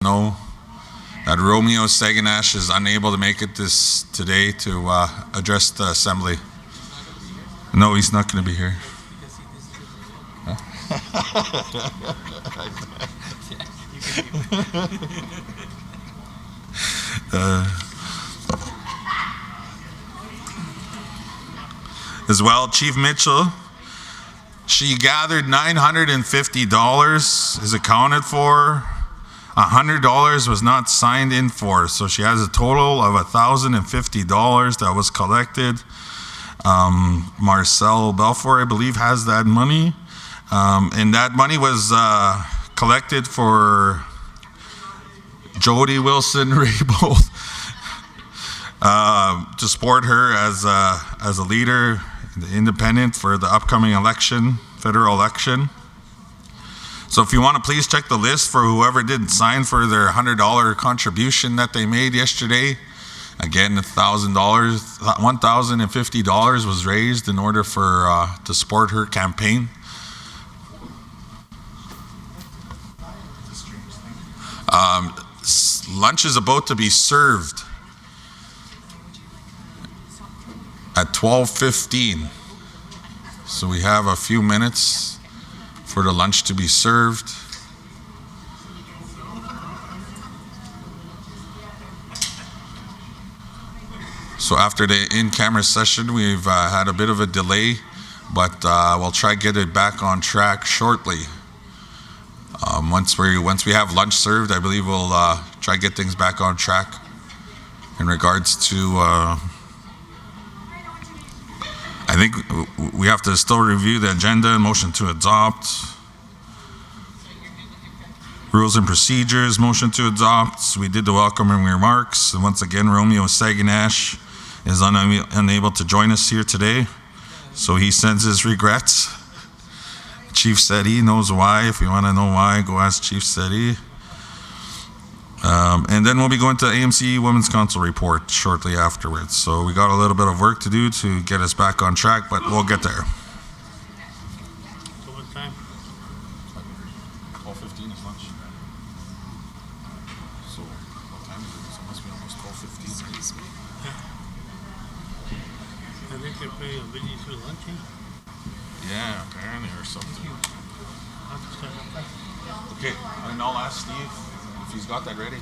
know that Romeo Saganash is unable to make it today to address the assembly. No, he's not going to be here. As well, Chief Mitchell, she gathered $950 is accounted for. $100 was not signed in for, so she has a total of $1,050 that was collected. Marcel Belfour, I believe, has that money, and that money was collected for Jody Wilson-Raybould to support her as a leader, the independent for the upcoming election, federal election. So if you want to please check the list for whoever didn't sign for their $100 contribution that they made yesterday. Again, $1,050 was raised in order for to support her campaign. Lunch is about to be served at 12:15. So we have a few minutes for the lunch to be served. So after the in-camera session, we've had a bit of a delay, but we'll try to get it back on track shortly. Once we have lunch served, I believe we'll try to get things back on track in regards to. I think we have to still review the agenda and motion to adopt. Rules and procedures, motion to adopt. So we did the welcoming remarks. And once again, Romeo Saganash is unable to join us here today. So he sends his regrets. Chief said he knows why. If you want to know why, go ask Chief Seti. And then we'll be going to AMC Women's Council report shortly afterwards. So we got a little bit of work to do to get us back on track, but we'll get there. So what time? 12:15 is lunch. So what time is it? It must be almost 12:15. I think they play a video through lunch, eh? Yeah, apparently, or something. I'll just start up there. Okay, and I'll ask Steve if he's got that ready.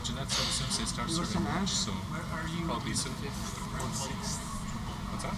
Jeanette said since they start serving lunch, so Are you Probably soon. What's that?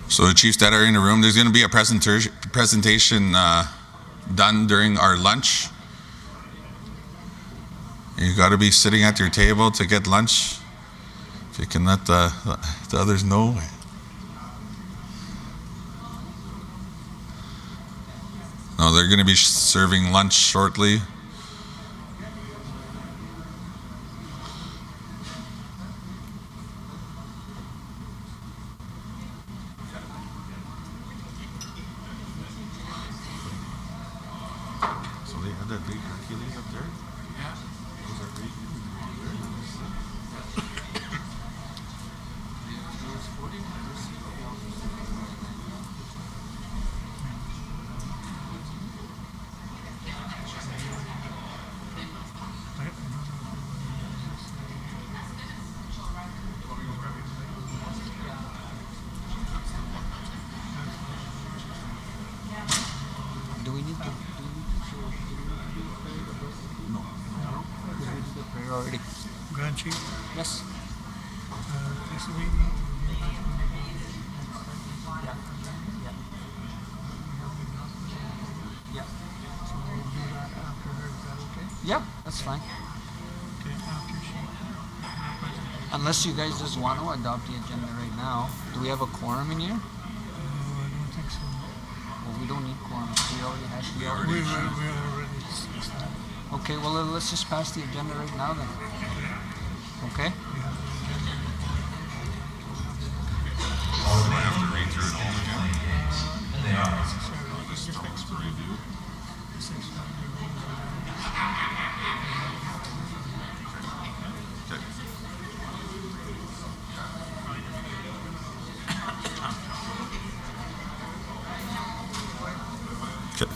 So the chiefs that are in the room, there's going to be a presentation done during our lunch. You got to be sitting at your table to get lunch. If you can let the others know. No, they're going to be serving lunch shortly. So they had that big Hercules up there? Yeah. Those are big. Do we need to No. prayer already? Grand Chief, Yes. this week, Yeah. Yeah. so we'll do that after her, is that okay? Yeah, that's fine. Okay, after she, Unless you guys just want to adopt the agenda right now. Do we have a quorum in here? I don't think so. Well, we don't need quorum. We already had. We already- We already started. Okay. Well, let's just pass the agenda right now then. Okay. Oh, do I have to read through it all again? Okay. Okay.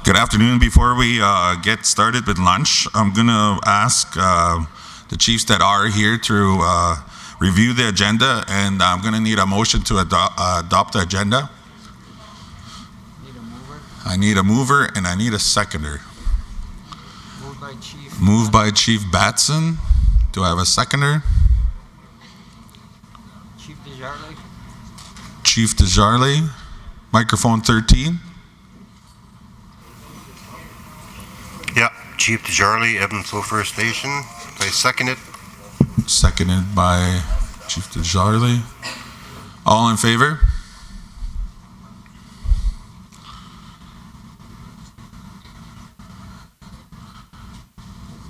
Good afternoon. Before we get started with lunch, I'm going to ask the chiefs that are here to review the agenda, and I'm going to need a motion to adopt the agenda. Need a mover. I need a mover and I need a seconder. Moved by Chief. Moved by Chief Batson. Do I have a seconder? Chief Desjardins. Chief Desjardins. Microphone 13. Yeah, Chief Desjardins, Evansville First Nation. I second it. Seconded by Chief Desjardins. All in favor?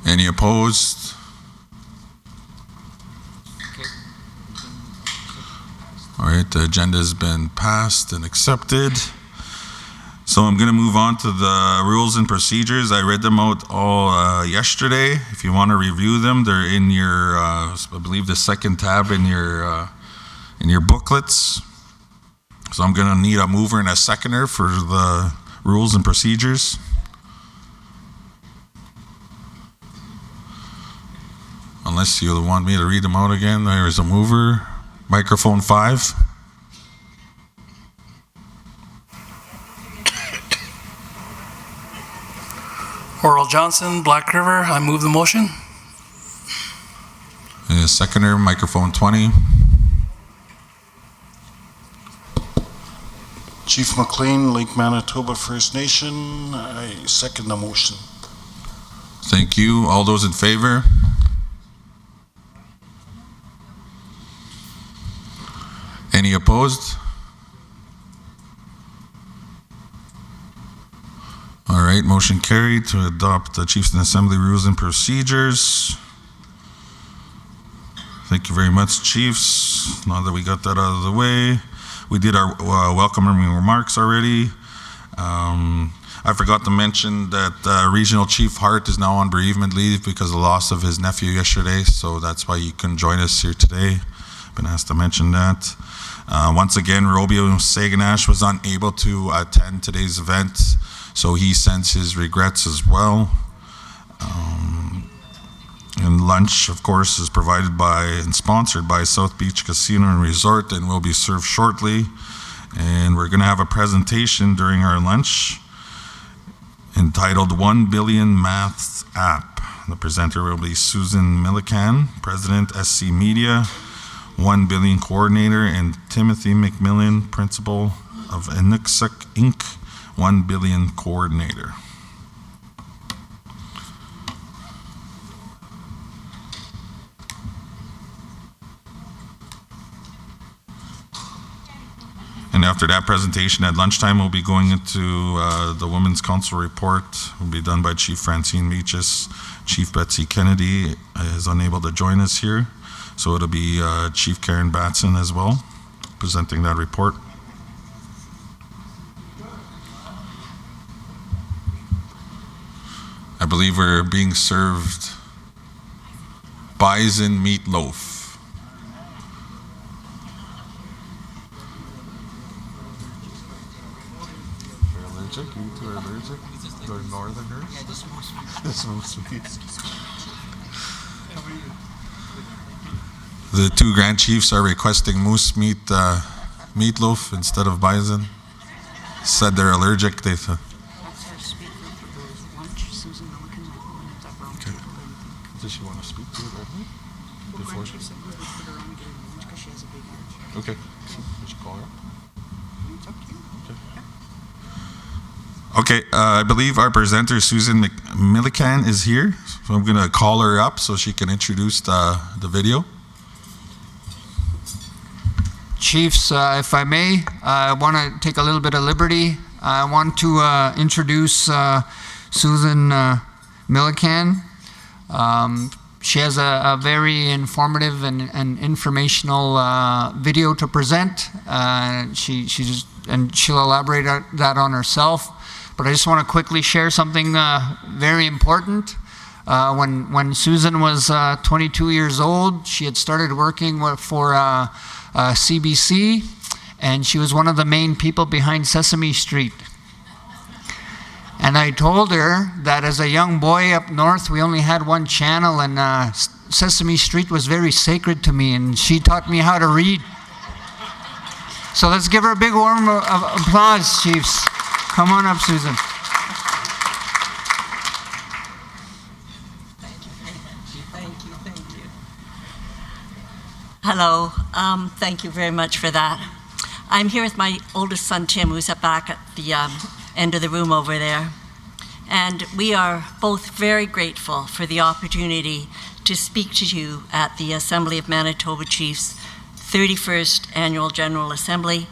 Any opposed? Okay. All right, the agenda has been passed and accepted. So I'm going to move on to the rules and procedures. I read them out all yesterday. If you want to review them, they're in your, I believe, the second tab in your booklets. So I'm going to need a mover and a seconder for the rules and procedures. Unless you want me to read them out again. There is a mover. Microphone 5. Oral Johnson, Black River. I move the motion. And a seconder, microphone 20. Chief McLean, Lake Manitoba First Nation. I second the motion. Thank you. All those in favor? Any opposed? All right, motion carried to adopt the Chiefs and Assembly rules and procedures. Thank you very much, Chiefs. Now that we got that out of the way, we did our welcoming remarks already. I forgot to mention that Regional Chief Hart is now on bereavement leave because of the loss of his nephew yesterday, so that's why he couldn't join us here today. Been asked to mention that. Once again, Romeo Saganash was unable to attend today's event, so he sends his regrets as well. And lunch, of course, is provided by and sponsored by South Beach Casino and Resort and will be served shortly. And we're going to have a presentation during our lunch entitled 1 Billion Maths App. The presenter will be Susan Millican, President, SC Media, 1 Billion Coordinator, and Timothy McMillan, Principal of Inuksuk Inc., 1 Billion Coordinator. And after that presentation at lunchtime, we'll be going into the Women's Council report. It will be done by Chief Francine Meaches. Chief Betsy Kennedy is unable to join us here, so it'll be Chief Karen Batson as well, presenting that report. I believe we're being served bison meatloaf. You two are allergic? You're northerners? Yeah, this most This one's sweet. The two Grand Chiefs are requesting moose meat meatloaf instead of bison. Said they're allergic. They That's our speaker for the lunch, Susan Millican. Okay. Does she want to speak to it right now? Before she... said we would put her on getting lunch because she has a big lunch. Okay. Did you call her up? It's up to you. Okay, I believe our presenter, Susan Millican, is here. So I'm going to call her up so she can introduce the video. Chiefs, if I may, I want to take a little bit of liberty. I want to introduce Susan Millican. She has a very informative and informational video to present. She'll elaborate that on herself. But I just want to quickly share something very important. When Susan was 22 years old, she had started working for CBC, and she was one of the main people behind Sesame Street. And I told her that as a young boy up north, we only had one channel, and Sesame Street was very sacred to me, and she taught me how to read. So let's give her a big warm of applause, Chiefs. Come on up, Susan. Thank you. Hello, thank you very much for that. I'm here with my oldest son, Tim, who's up back at the end of the room over there. And we are both very grateful for the opportunity to speak to you at the Assembly of Manitoba Chiefs 31st Annual General Assembly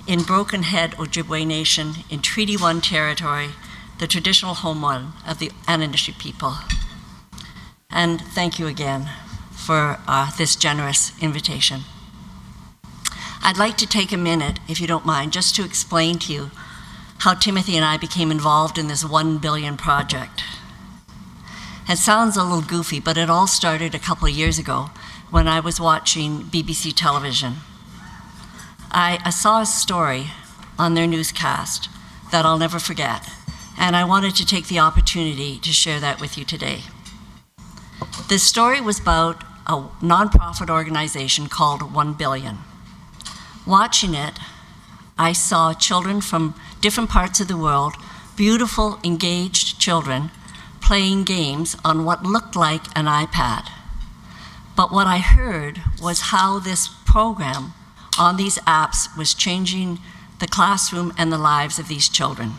in Broken Head, Ojibwe Nation, in Treaty 1 territory, the traditional homeland of the Aninishi people. And thank you again for this generous invitation. I'd like to take a minute, if you don't mind, just to explain to you how Timothy and I became involved in this 1 billion project. It sounds a little goofy, but it all started a couple of years ago when I was watching BBC television. I saw a story on their newscast that I'll never forget, and I wanted to take the opportunity to share that with you today. This story was about a nonprofit organization called 1 Billion. Watching it, I saw children from different parts of the world, beautiful, engaged children, playing games on what looked like an iPad. But what I heard was how this program on these apps was changing the classroom and the lives of these children.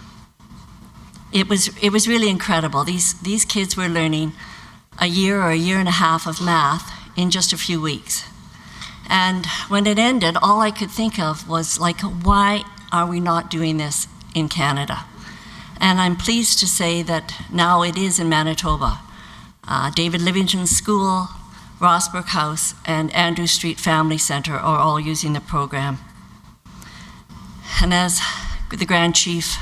It was really incredible. These kids were learning a year or a year and a half of math in just a few weeks. And when it ended, all I could think of was, like, why are we not doing this in Canada? And I'm pleased to say that now it is in Manitoba. David Livingstone's School, Rossbrook House, and Andrew Street Family Center are all using the program. And as the Grand Chief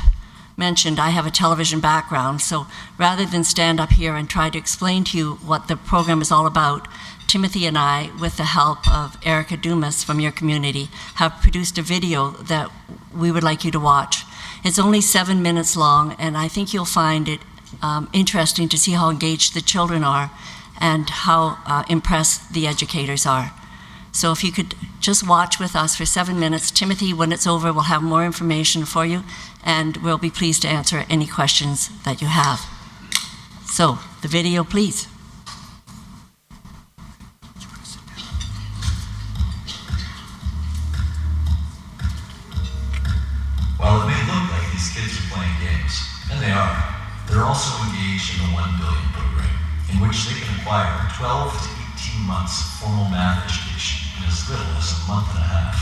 mentioned, I have a television background, so rather than stand up here and try to explain to you what the program is all about, Timothy and I, with the help of Erica Dumas from your community, have produced a video that we would like you to watch. It's only 7 minutes long, and I think you'll find it interesting to see how engaged the children are and how impressed the educators are. So if you could just watch with us for 7 minutes. Timothy, when it's over, will have more information for you, and we'll be pleased to answer any questions that you have. So, the video, please. While it may look like these kids are playing games, and they are, they're also engaged in the 1 Billion program, in which they can acquire 12 to 18 months of formal math education in as little as a month and a half.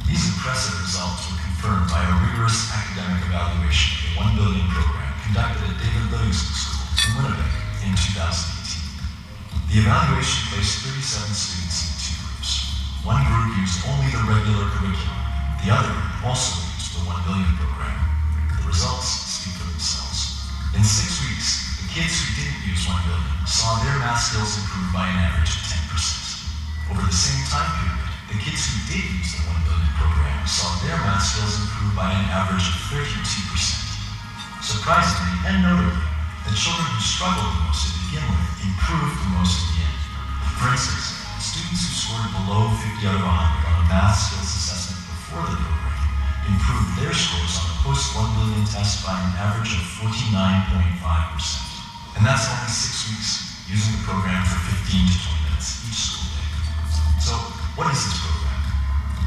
These impressive results were confirmed by a rigorous academic evaluation of the 1 Billion program conducted at David Livingstone School in Winnipeg in 2018. The evaluation placed 37 students in 2 groups. One group used only the regular curriculum. The other group also used the 1 Billion program. The results speak for themselves. In 6 weeks, the kids who didn't use 1 Billion saw their math skills improve by an average of 10%. Over the same time period, the kids who did use the 1 Billion program saw their math skills improve by an average of 32%. Surprisingly and notably, the children who struggled the most to begin with improved the most at the end. For instance, students who scored below 50 out of 100 on a math skills assessment before the program improved their scores on the post-1 Billion test by an average of 49.5%. And that's only 6 weeks using the program for 15 to 20 minutes each school day. So, what is this program?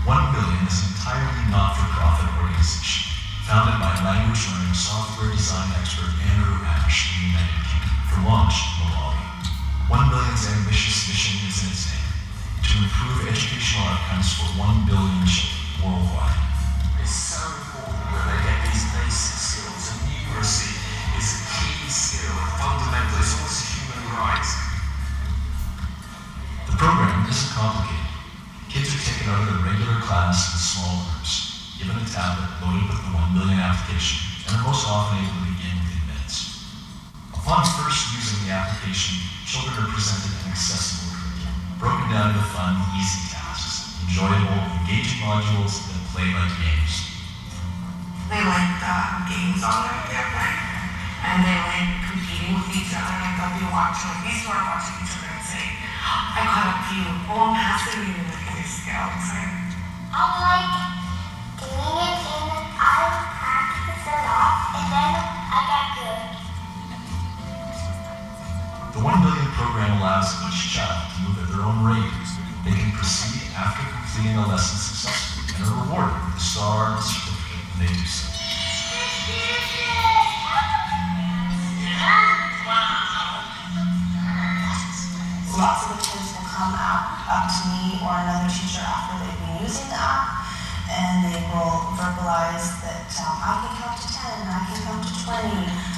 1 Billion is an entirely not-for-profit organization founded by language learning software design expert Andrew Ash in the United Kingdom for launch in Malawi. 1 Billion's ambitious mission is in its name: to improve educational outcomes for 1 billion children worldwide. It's so important that they get these basic skills, and numeracy is a key skill, fundamental. It's almost a human right. The program isn't complicated. Kids are taken out of their regular class in small groups, given a tablet loaded with the 1 Billion application, and are most often able to begin within minutes. Upon first using the application, children are presented an accessible curriculum, broken down into fun, easy tasks, enjoyable, engaging modules that play like games. They like games on their tablet, and they like competing with each other. Like they'll be watching, like these two are watching each other and say, I caught up to you. Oh, I'm faster than you. Like they just get all excited. I like doing it, and I practice a lot, and then I got good. The 1 Billion program allows each child to move at their own rate. They can proceed after completing a lesson successfully and are rewarded with a star and certificate when they do so. Lots of the kids will come up to me or another teacher after they've been using the app, and they will verbalize that I can count to 10, I can count to 20,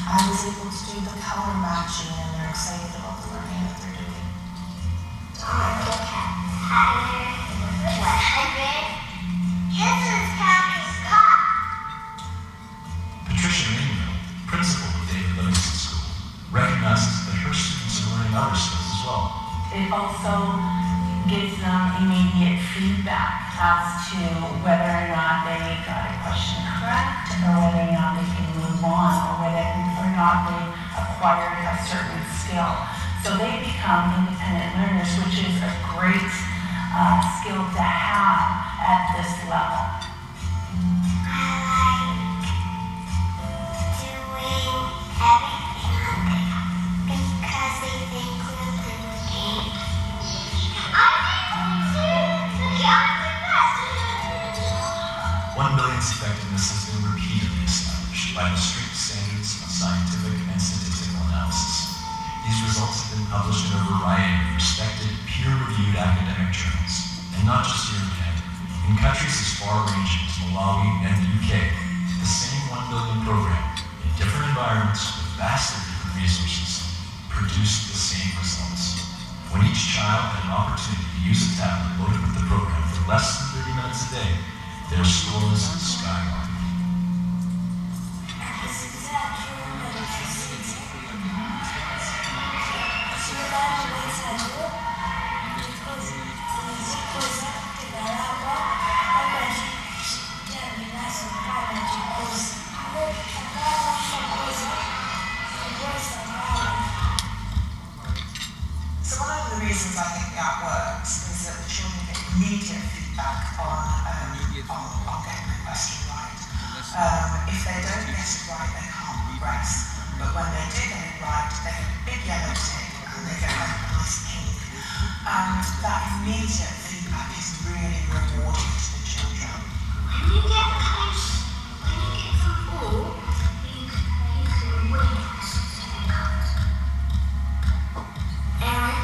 I was able to do the color matching, and they're excited about the learning that they're doing. It also gives them immediate feedback as to whether or not they got a question correct, or whether or not they can move on, or whether or not they acquired a certain skill. So they become independent learners, which is a great skill to have at this level. I like doing everything because they think we're thinking. I think the best. 1 billion's effectiveness has been repeatedly established by the strict standards of scientific and statistical analysis. These results have been published in a variety of respected, peer-reviewed academic journals, and not just here in Canada. In countries as far-ranging as Malawi and the UK, the same 1 billion program, in different environments with vastly different resources, produced the same results. When each child had an opportunity to use a tablet loaded with the program for less than 30 minutes a day, their scores skyrocketed. So one of the reasons I think that works is that the children get immediate feedback on getting the question right. If they don't get it right, they can't progress. But when they do get it right, they get a big yellow tick and they get a nice cake. And that immediate feedback is really rewarding to the children. When you get some food, you can wait and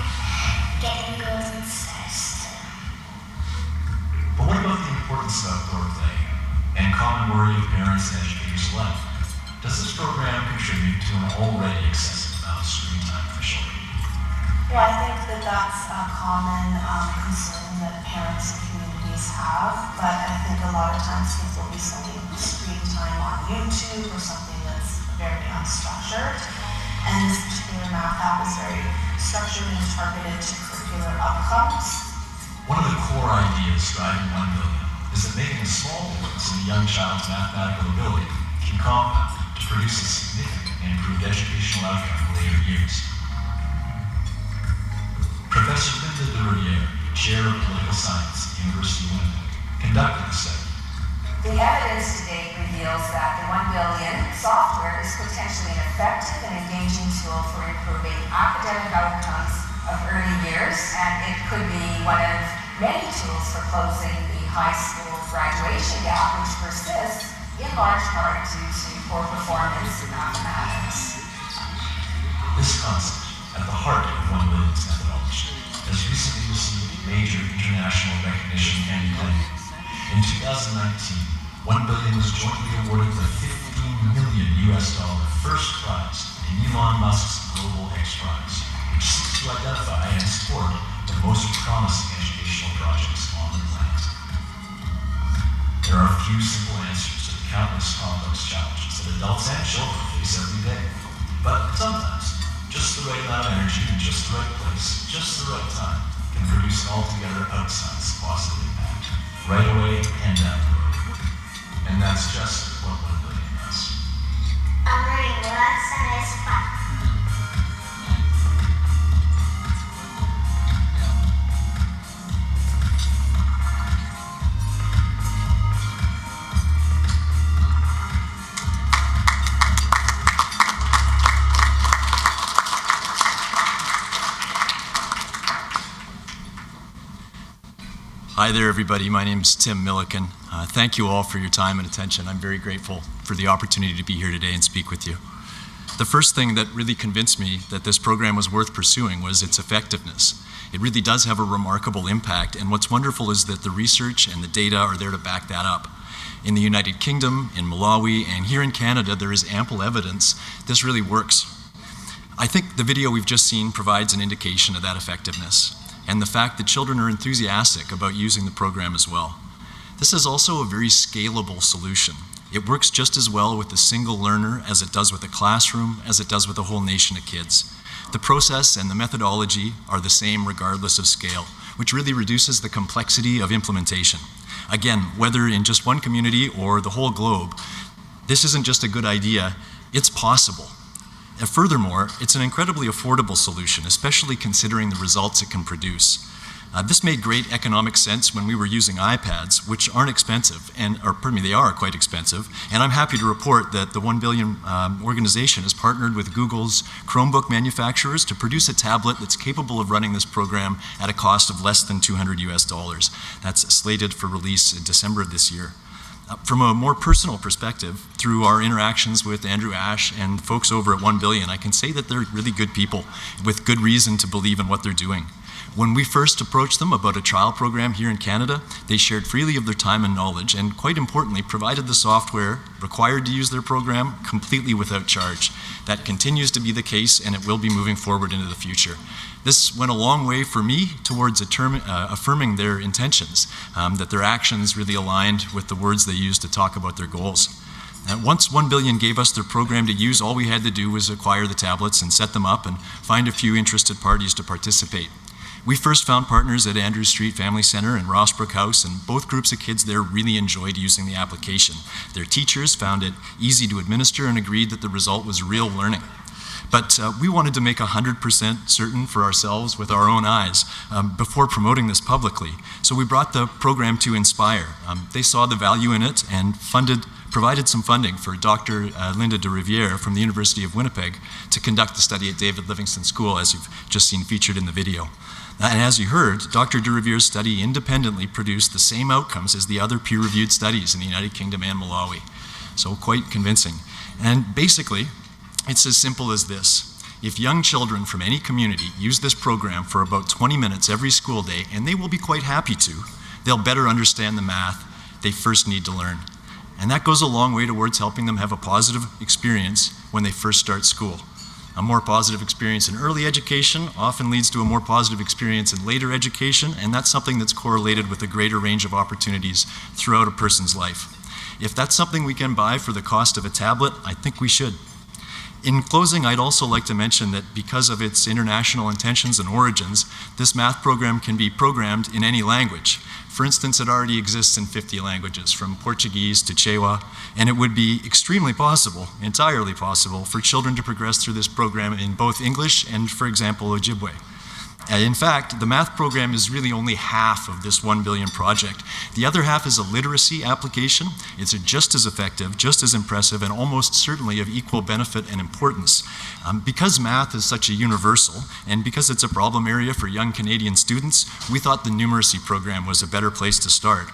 getting good and stressed. But what about the importance of outdoor play and common worry of parents and educators alike? Does this program contribute to an already excessive amount of screen time for children? Well, I think that that's a common concern that parents and communities have, but I think a lot of times kids will be spending screen time on YouTube or something that's very unstructured. And this particular math app is very structured and targeted to curricular outcomes. One of the core ideas driving 1 billion is that making a small difference in a young child's mathematical ability can compound to produce a significant and improved educational outcome in later years. Professor Linda de Riviere, Chair of Political Science at the University of Winnipeg, conducted the study. The evidence to date reveals that the 1 billion software is potentially an effective and engaging tool for improving academic outcomes of early years, and it could be one of many tools for closing the high school graduation gap, which persists in large part due to poor performance in mathematics. This concept, at the heart of 1 billion's methodology, has recently received major international recognition and acclaim. In 2019, 1 billion was jointly awarded the $15 million first prize in Elon Musk's Global X Prize, which seeks to identify and support the most promising educational projects on the planet. There are few simple answers to the countless complex challenges that adults and children face every day. But sometimes, just the right amount of energy in just the right place, just the right time, can produce an altogether outsized positive impact, right away and down the road. And that's just what 1 billion does. I'm learning lots and it's fun. Hi there, everybody. My name is Tim Milliken. Thank you all for your time and attention. I'm very grateful for the opportunity to be here today and speak with you. The first thing that really convinced me that this program was worth pursuing was its effectiveness. It really does have a remarkable impact, and what's wonderful is that the research and the data are there to back that up. In the United Kingdom, in Malawi, and here in Canada, there is ample evidence this really works. I think the video we've just seen provides an indication of that effectiveness, and the fact that children are enthusiastic about using the program as well. This is also a very scalable solution. It works just as well with a single learner as it does with a classroom, as it does with a whole nation of kids. The process and the methodology are the same regardless of scale, which really reduces the complexity of implementation. Again, whether in just one community or the whole globe, this isn't just a good idea, it's possible. And furthermore, it's an incredibly affordable solution, especially considering the results it can produce. This made great economic sense when we were using iPads, which aren't expensive, they are quite expensive, and I'm happy to report that the 1 Billion organization has partnered with Google's Chromebook manufacturers to produce a tablet that's capable of running this program at a cost of less than $200. That's slated for release in December of this year. From a more personal perspective, through our interactions with Andrew Ash and folks over at 1 Billion, I can say that they're really good people with good reason to believe in what they're doing. When we first approached them about a trial program here in Canada, they shared freely of their time and knowledge, and quite importantly, provided the software required to use their program completely without charge. That continues to be the case, and it will be moving forward into the future. This went a long way for me towards affirming their intentions, that their actions really aligned with the words they used to talk about their goals. Once 1 Billion gave us their program to use, all we had to do was acquire the tablets and set them up and find a few interested parties to participate. We first found partners at Andrews Street Family Center and Rossbrook House, and both groups of kids there really enjoyed using the application. Their teachers found it easy to administer and agreed that the result was real learning. But we wanted to make 100% certain for ourselves with our own eyes before promoting this publicly. So we brought the program to Inspire. They saw the value in it and provided some funding for Dr. Linda de Riviere from the University of Winnipeg to conduct the study at David Livingstone School, as you've just seen featured in the video. And as you heard, Dr. de Riviere's study independently produced the same outcomes as the other peer-reviewed studies in the United Kingdom and Malawi. So quite convincing. And basically, it's as simple as this. If young children from any community use this program for about 20 minutes every school day, and they will be quite happy to, they'll better understand the math they first need to learn. And that goes a long way towards helping them have a positive experience when they first start school. A more positive experience in early education often leads to a more positive experience in later education, and that's something that's correlated with a greater range of opportunities throughout a person's life. If that's something we can buy for the cost of a tablet, I think we should. In closing, I'd also like to mention that because of its international intentions and origins, this math program can be programmed in any language. For instance, it already exists in 50 languages, from Portuguese to Chewa, and it would be extremely possible, entirely possible, for children to progress through this program in both English and, for example, Ojibwe. In fact, the math program is really only half of this 1 Billion project. The other half is a literacy application. It's just as effective, just as impressive, and almost certainly of equal benefit and importance. Because math is such a universal, and because it's a problem area for young Canadian students, we thought the numeracy program was a better place to start.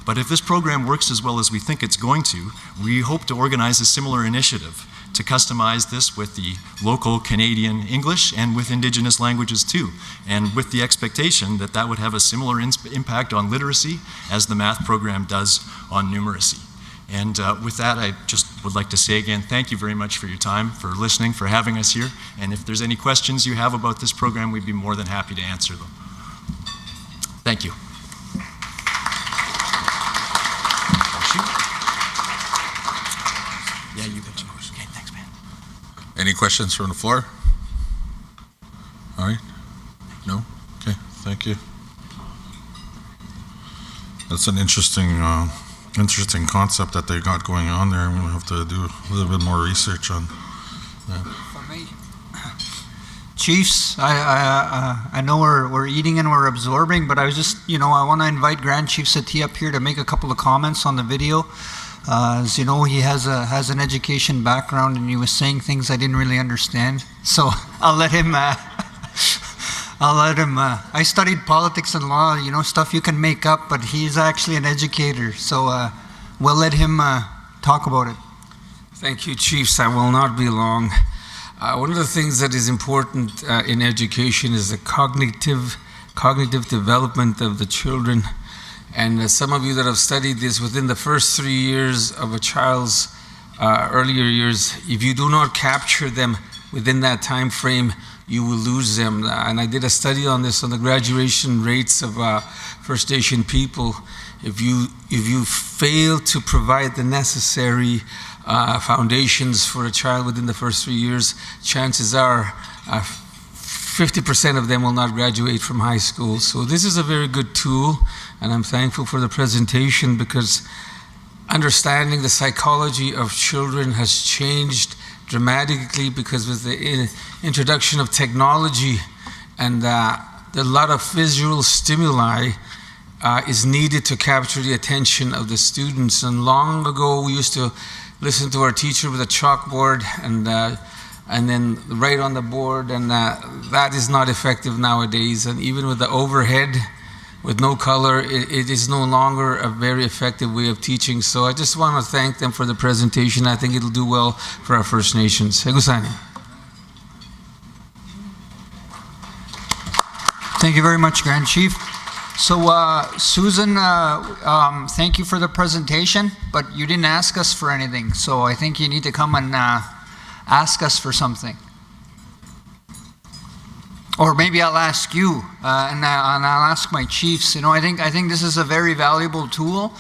But if this program works as well as we think it's going to, we hope to organize a similar initiative to customize this with the local Canadian English and with Indigenous languages too, and with the expectation that that would have a similar impact on literacy as the math program does on numeracy. And with that, I just would like to say again, thank you very much for your time, for listening, for having us here, and if there's any questions you have about this program, we'd be more than happy to answer them. Thank you. Yeah, you bet. Okay, thanks, man. Any questions from the floor? All right. No? Okay, thank you. That's an interesting concept that they got going on there. I'm going to have to do a little bit more research on that. For me, Chiefs, I know we're eating and we're absorbing, but I was just, I want to invite Grand Chief Sethi up here to make a couple of comments on the video. As you know, he has an education background, and he was saying things I didn't really understand. So I'll let him. I studied politics and law, stuff you can make up, but he's actually an educator. So we'll let him talk about it. Thank you, Chiefs. I will not be long. One of the things that is important in education is the cognitive development of the children. And some of you that have studied this, within the first 3 years of a child's earlier years, if you do not capture them within that time frame, you will lose them. And I did a study on this, on the graduation rates of First Nation people. If you fail to provide the necessary foundations for a child within the first 3 years, chances are 50% of them will not graduate from high school. So this is a very good tool, and I'm thankful for the presentation, because understanding the psychology of children has changed dramatically, because with the introduction of technology and a lot of visual stimuli is needed to capture the attention of the students. And long ago, we used to listen to our teacher with a chalkboard and then write on the board, and that is not effective nowadays. And even with the overhead, with no color, it is no longer a very effective way of teaching. So I just want to thank them for the presentation. I think it'll do well for our First Nations. Hegusani. Thank you very much, Grand Chief. So Susan, thank you for the presentation, but you didn't ask us for anything. So I think you need to come and ask us for something. Or maybe I'll ask you, and I'll ask my chiefs. You know, I think this is a very valuable tool.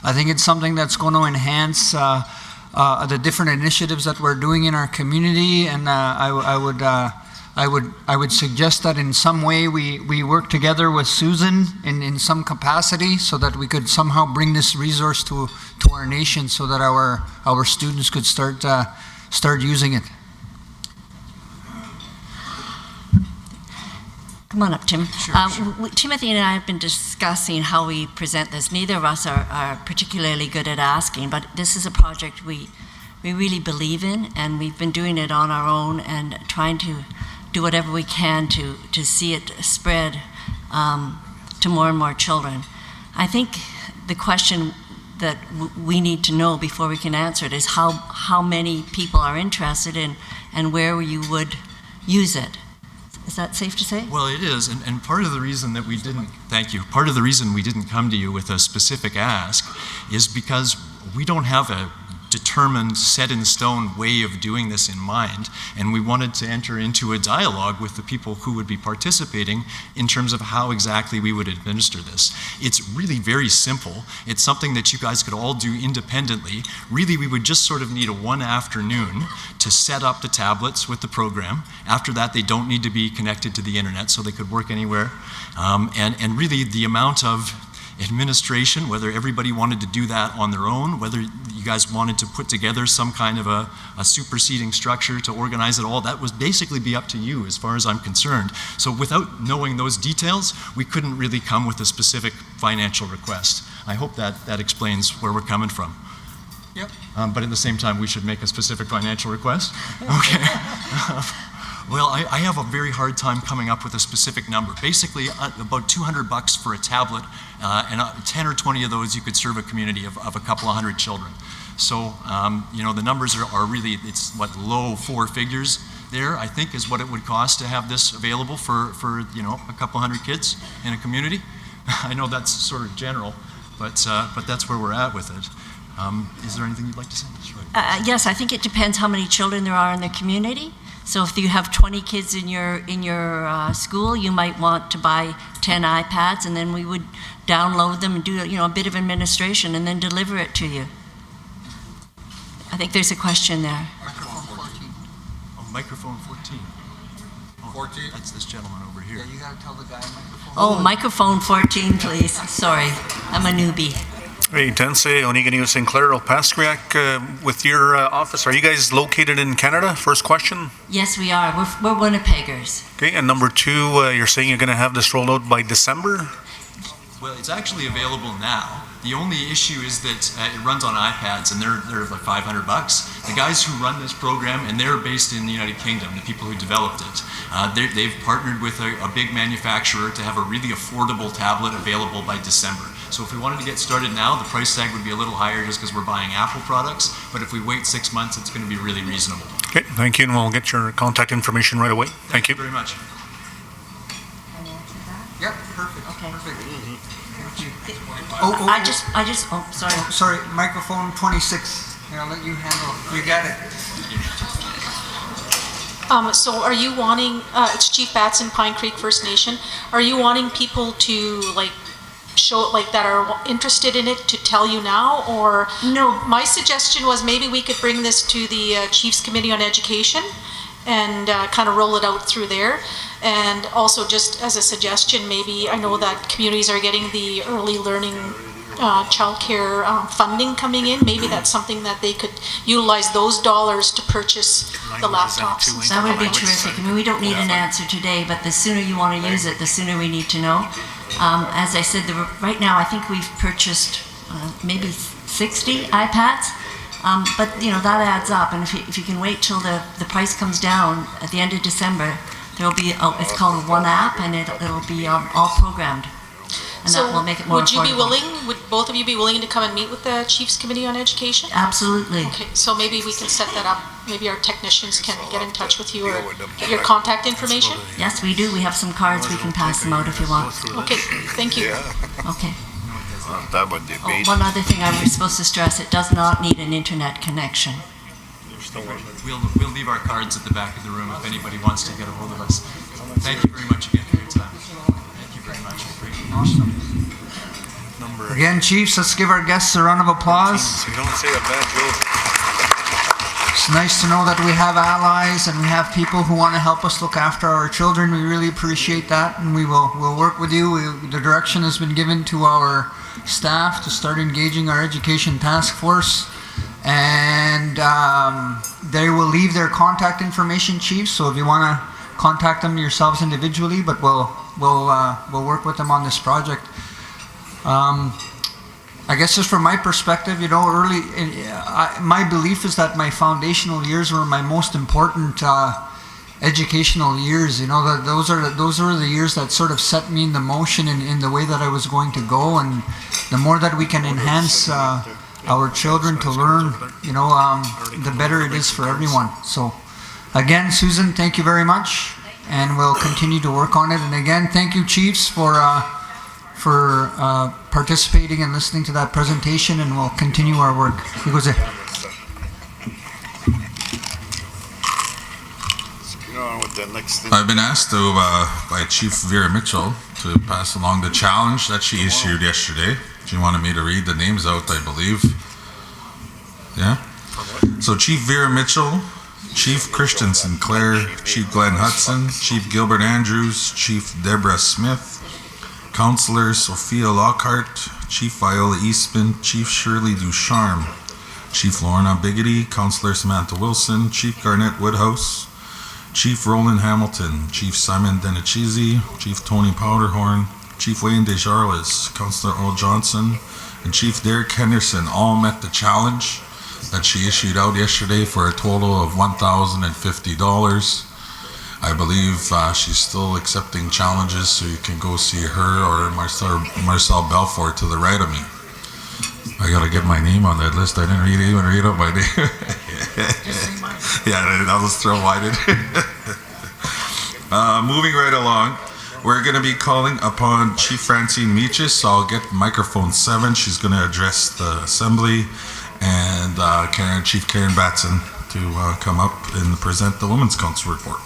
I think it's something that's going to enhance the different initiatives that we're doing in our community, and I would suggest that in some way we work together with Susan in some capacity, so that we could somehow bring this resource to our nation, so that our students could start using it. Come on up, Tim. Sure. Timothy and I have been discussing how we present this. Neither of us are particularly good at asking, but this is a project we really believe in, and we've been doing it on our own and trying to do whatever we can to see it spread to more and more children. I think the question that we need to know before we can answer it is how many people are interested in and where you would use it. Is that safe to say? Well, it is, and part of the reason that we didn't, thank you, part of the reason we didn't come to you with a specific ask is because we don't have a determined, set-in-stone way of doing this in mind, and we wanted to enter into a dialogue with the people who would be participating in terms of how exactly we would administer this. It's really very simple. It's something that you guys could all do independently. Really, we would just sort of need a one afternoon to set up the tablets with the program. After that, they don't need to be connected to the internet, so they could work anywhere. And really, the amount of administration, whether everybody wanted to do that on their own, whether you guys wanted to put together some kind of a superseding structure to organize it all, that would basically be up to you as far as I'm concerned. So without knowing those details, we couldn't really come with a specific financial request. I hope that explains where we're coming from. Yep. But at the same time, we should make a specific financial request? Okay. Well, I have a very hard time coming up with a specific number. Basically, about $200 for a tablet, and 10 or 20 of those you could serve a community of a couple of hundred children. So, you know, the numbers are really, it's what, low four figures there, I think, is what it would cost to have this available for you know, a couple hundred kids in a community. I know that's sort of general, but that's where we're at with it. Is there anything you'd like to say? Sure. Yes, I think it depends how many children there are in the community. So if you have 20 kids in your school, you might want to buy 10 iPads, and then we would download them and do, you know, a bit of administration and then deliver it to you. I think there's a question there. Microphone 14. Oh, microphone 14. Oh, 14? That's this gentleman over here. Yeah, you gotta tell the guy microphone. Oh, microphone 14, please. Sorry, I'm a newbie. Hey, Tense, Onigani Sinclair, Opaskriak, with your office, are you guys located in Canada? First question. Yes, we are. We're Winnipeggers. Okay, and number two, you're saying you're going to have this rolled out by December? Well, it's actually available now. The only issue is that it runs on iPads, and they're like $500. The guys who run this program, and they're based in the United Kingdom, the people who developed it, they've partnered with a big manufacturer to have a really affordable tablet available by December. So if we wanted to get started now, the price tag would be a little higher just because we're buying Apple products, but if we wait 6 months, it's going to be really reasonable. Okay, thank you, and we'll get your contact information right away. Thank you. Very much. Can I answer that? Yep, perfect. Okay. Perfect. Oh, sorry. Oh, sorry, microphone 26. Here, I'll let you handle. You got it. So are you wanting, it's Chief Batson, Pine Creek First Nation, are you wanting people to like show, like that are interested in it to tell you now, or? No. My suggestion was maybe we could bring this to the Chiefs Committee on Education and kind of roll it out through there. And also just as a suggestion, maybe, I know that communities are getting the early learning childcare funding coming in. Maybe that's something that they could utilize those dollars to purchase the laptops. That would be terrific. I mean, we don't need an answer today, but the sooner you want to use it, the sooner we need to know. As I said, right now I think we've purchased maybe 60 iPads, but you know that adds up. And if you can wait till the price comes down at the end of December, there will be it's called One App, and it'll be all programmed. And so that will make it more would you be affordable. willing, would both of you be willing to come and meet with the Chiefs Committee on Education? Absolutely. Okay, so maybe we can set that up. Maybe our technicians can get in touch with you or get your contact information? Yes, we do. We have some cards. We can pass them out if you want. Okay, thank you. Okay. Oh, one other thing I was supposed to stress, it does not need an internet connection. We'll leave our cards at the back of the room if anybody wants to get a hold of us. Thank you very much again for your time. Thank you very much. Awesome. Again, Chiefs, let's give our guests a round of applause. You don't say a bad joke. It's nice to know that we have allies and we have people who want to help us look after our children. We really appreciate that, and we'll work with you. The direction has been given to our staff to start engaging our education task force, and they will leave their contact information, Chiefs. So if you want to contact them yourselves individually, but we'll work with them on this project. I guess just from my perspective, you know, my belief is that my foundational years were my most important educational years. You know, that those are the years that sort of set me in the motion in the way that I was going to go. And the more that we can enhance our children to learn, you know, the better it is for everyone. So, again, Susan, thank you very much, and we'll continue to work on it. And again, thank you, Chiefs, for participating and listening to that presentation, and we'll continue our work. I've been asked to, by Chief Vera Mitchell to pass along the challenge that she issued yesterday. She wanted me to read the names out, I believe. Yeah? So Chief Vera Mitchell, Chief Christian Sinclair, Chief Glenn Hudson, Chief Gilbert Andrews, Chief Deborah Smith, Councillor Sophia Lockhart, Chief Viola Eastman, Chief Shirley Ducharme, Chief Lorna Biggity, Councillor Samantha Wilson, Chief Garnett Woodhouse, Chief Roland Hamilton, Chief Simon Denichisi, Chief Tony Powderhorn, Chief Wayne Desjarles, Councillor Earl Johnson, and Chief Derek Henderson all met the challenge that she issued out yesterday for a total of $1,050. I believe she's still accepting challenges, so you can go see her or Marcel Belfort to the right of me. I gotta get my name on that list. I didn't even read out my name. Yeah, I'll just throw mine in. Moving right along, we're gonna be calling upon Chief Francine Meaches, so I'll get microphone 7. She's gonna address the assembly, and Chief Karen Batson to come up and present the Women's Council report.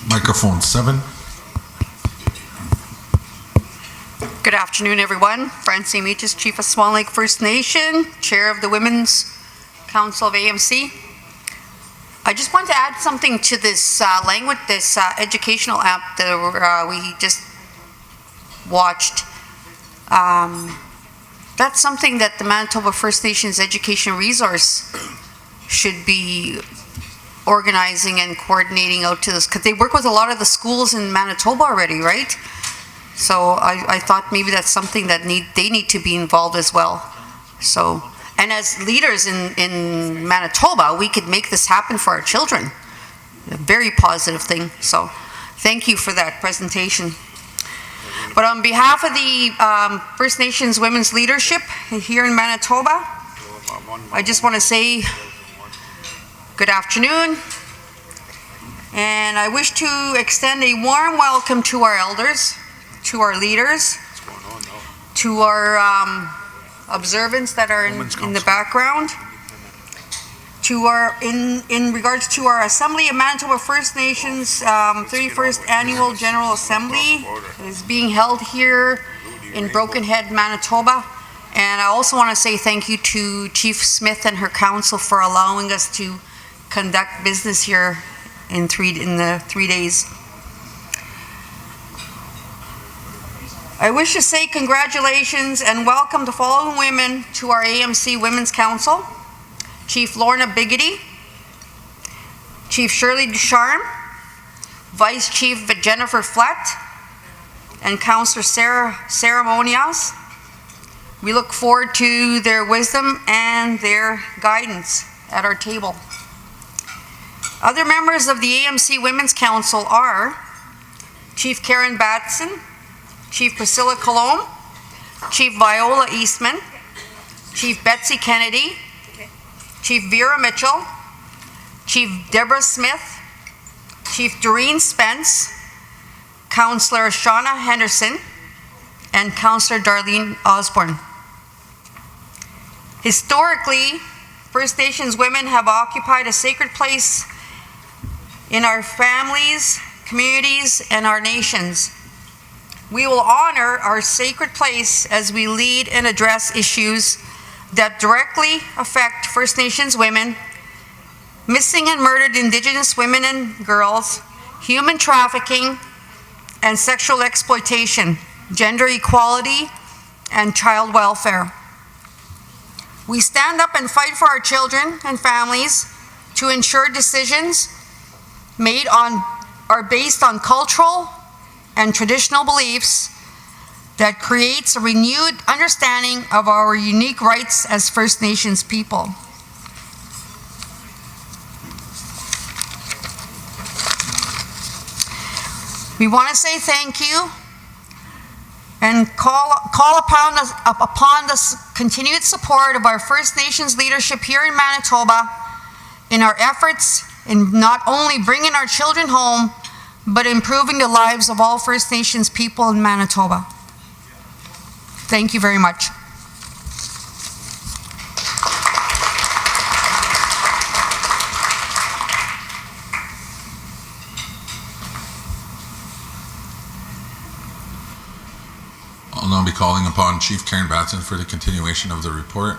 Microphone 7. Good afternoon, everyone. Francine Meaches, Chief of Swan Lake First Nation, Chair of the Women's Council of AMC. I just want to add something to this language, this educational app that we just watched. That's something that the Manitoba First Nations Education Resource should be organizing and coordinating out to this, because they work with a lot of the schools in Manitoba already, right? So I thought maybe that's something that they need to be involved as well. So, and as leaders in Manitoba, we could make this happen for our children. A very positive thing. So thank you for that presentation. But on behalf of the First Nations women's leadership here in Manitoba, I just want to say good afternoon, and I wish to extend a warm welcome to our elders, to our leaders, to our observants that are in the background. in regards to our Assembly of Manitoba First Nations 31st Annual General Assembly. It is being held here in Broken Head, Manitoba. And I also want to say thank you to Chief Smith and her council for allowing us to conduct business here in the 3 days. I wish to say congratulations and welcome the following women to our AMC Women's Council: Chief Lorna Biggity, Chief Shirley Ducharme, Vice Chief Jennifer Flett, and Councillor Sarah Ceremonias. We look forward to their wisdom and their guidance at our table. Other members of the AMC Women's Council are Chief Karen Batson, Chief Priscilla Colomb, Chief Viola Eastman, Chief Betsy Kennedy, Chief Vera Mitchell, Chief Deborah Smith, Chief Doreen Spence, Councillor Shauna Henderson, and Councillor Darlene Osborne. Historically, First Nations women have occupied a sacred place in our families, communities, and our nations. We will honor our sacred place as we lead and address issues that directly affect First Nations women, missing and murdered Indigenous women and girls, human trafficking and sexual exploitation, gender equality, and child welfare. We stand up and fight for our children and families to ensure decisions made are based on cultural and traditional beliefs that creates a renewed understanding of our unique rights as First Nations people. We want to say thank you and call upon the continued support of our First Nations leadership here in Manitoba in our efforts in not only bringing our children home, but improving the lives of all First Nations people in Manitoba. Thank you very much. I'll now be calling upon Chief Karen Batson for the continuation of the report.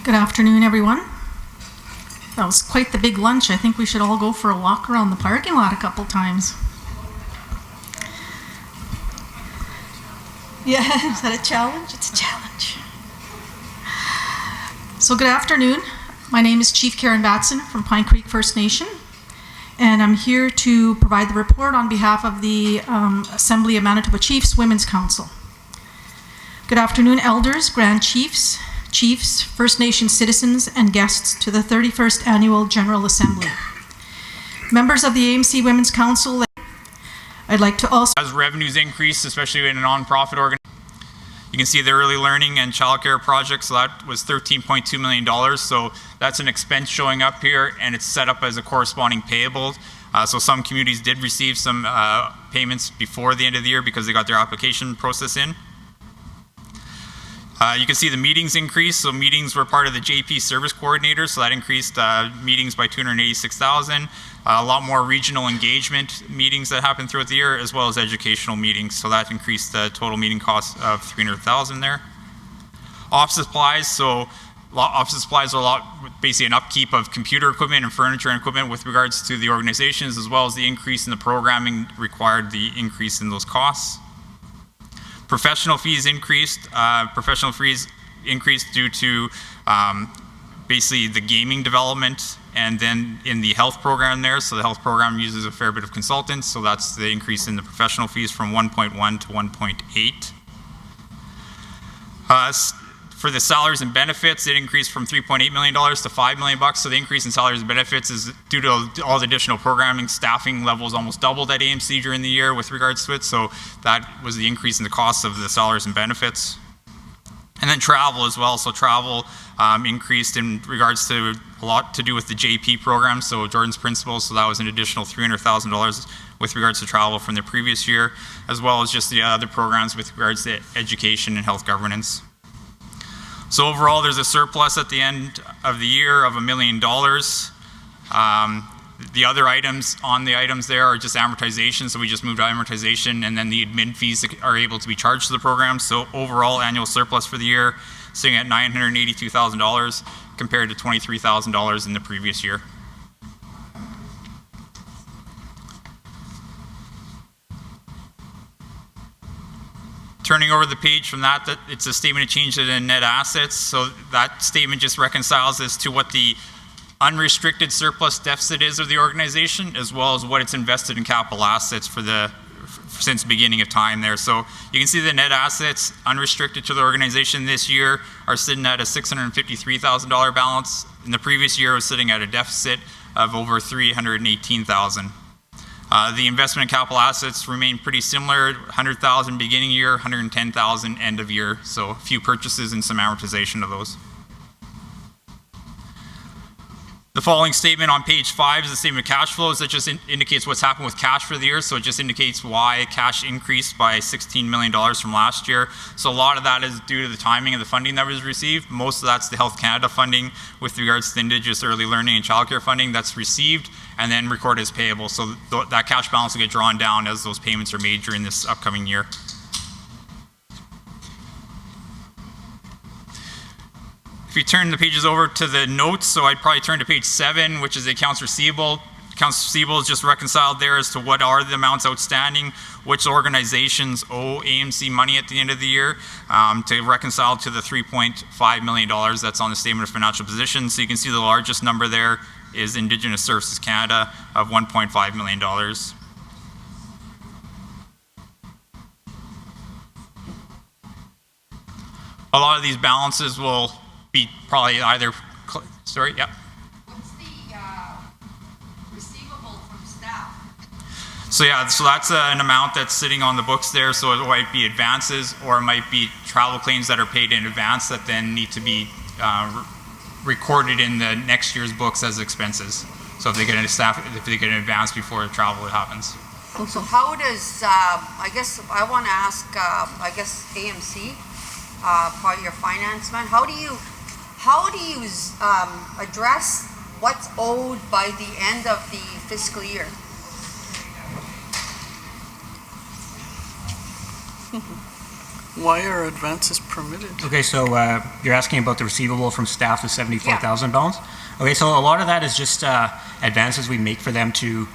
Good afternoon, everyone. That was quite the big lunch. I think we should all go for a walk around the parking lot a couple times. Yeah, is that a challenge? It's a challenge. So good afternoon. My name is Chief Karen Batson from Pine Creek First Nation, and I'm here to provide the report on behalf of the Assembly of Manitoba Chiefs Women's Council. Good afternoon, elders, grand chiefs, chiefs, First Nation citizens, and guests to the 31st Annual General Assembly. Members of the AMC Women's Council, I'd like to also... As revenues increase, especially in a nonprofit organization, you can see the early learning and childcare projects, so that was $13.2 million. So that's an expense showing up here, and it's set up as a corresponding payable. So some communities did receive some payments before the end of the year because they got their application process in. You can see the meetings increase. So meetings were part of the JP service coordinator, so that increased meetings by 286,000. A lot more regional engagement meetings that happened throughout the year, as well as educational meetings. So that increased the total meeting cost of 300,000 there. Office supplies. So office supplies are basically an upkeep of computer equipment and furniture and equipment with regards to the organizations, as well as the increase in the programming required the increase in those costs. Professional fees increased. Professional fees increased due to basically the gaming development, and then in the health program there. So the health program uses a fair bit of consultants, so that's the increase in the professional fees from 1.1 to 1.8. For the salaries and benefits, it increased from $3.8 million to $5 million. So the increase in salaries and benefits is due to all the additional programming. Staffing levels almost doubled at AMC during the year with regards to it. So that was the increase in the cost of the salaries and benefits. And then travel as well. So travel increased in regards to a lot to do with the JP program, so Jordan's Principles. So that was an additional $300,000 with regards to travel from the previous year, as well as just the other programs with regards to education and health governance. So overall, there's a surplus at the end of the year of $1 million. The other items on the items there are just amortization, so we just moved amortization, and then the admin fees that are able to be charged to the program. So overall annual surplus for the year sitting at $982,000 compared to $23,000 in the previous year. Turning over the page from that, it's a statement of change to the net assets. So that statement just reconciles this to what the unrestricted surplus deficit is of the organization, as well as what it's invested in capital assets since the beginning of time there. So you can see the net assets unrestricted to the organization this year are sitting at a $653,000 balance. In the previous year, it was sitting at a deficit of over $318,000. The investment in capital assets remain pretty similar, $100,000 beginning year, $110,000 end of year. So a few purchases and some amortization of those. The following statement on page 5 is the statement of cash flows. That just indicates what's happened with cash for the year. So it just indicates why cash increased by $16 million from last year. So a lot of that is due to the timing of the funding that was received. Most of that's the Health Canada funding with regards to the Indigenous early learning and childcare funding that's received and then recorded as payable. So that cash balance will get drawn down as those payments are made during this upcoming year. If you turn the pages over to the notes, so I'd probably turn to page 7, which is the accounts receivable. Accounts receivable is just reconciled there as to what are the amounts outstanding, which organizations owe AMC money at the end of the year, to reconcile to the $3.5 million that's on the statement of financial position. So you can see the largest number there is Indigenous Services Canada of $1.5 million. A lot of these balances will be probably either, sorry, yep. What's the receivable from staff? So yeah, so that's an amount that's sitting on the books there. So it might be advances or it might be travel claims that are paid in advance that then need to be recorded in the next year's books as expenses. So if they get an advance before travel happens. So how does, I guess I want to ask, AMC, probably your finance man, how do you address what's owed by the end of the fiscal year? Why are advances permitted? Okay, so you're asking about the receivable from staff, the $74,000 balance? Okay, so a lot of that is just advances we make for them to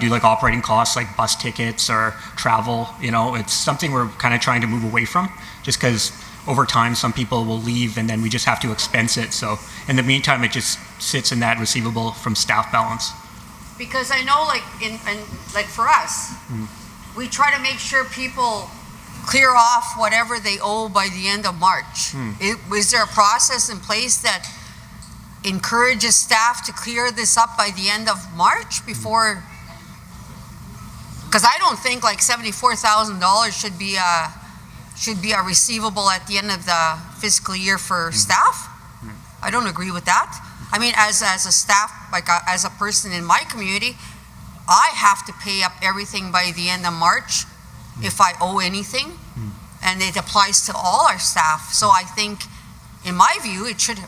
do like operating costs like bus tickets or travel. You know, it's something we're kind of trying to move away from just because over time some people will leave and then we just have to expense it. So in the meantime, it just sits in that receivable from staff balance. Because I know like for us, we try to make sure people clear off whatever they owe by the end of March. Is there a process in place that encourages staff to clear this up by the end of March before? Because I don't think like $74,000 should be a receivable at the end of the fiscal year for staff. I don't agree with that. I mean, as a staff, as a person in my community, I have to pay up everything by the end of March if I owe anything, and it applies to all our staff. So I think, in my view, it should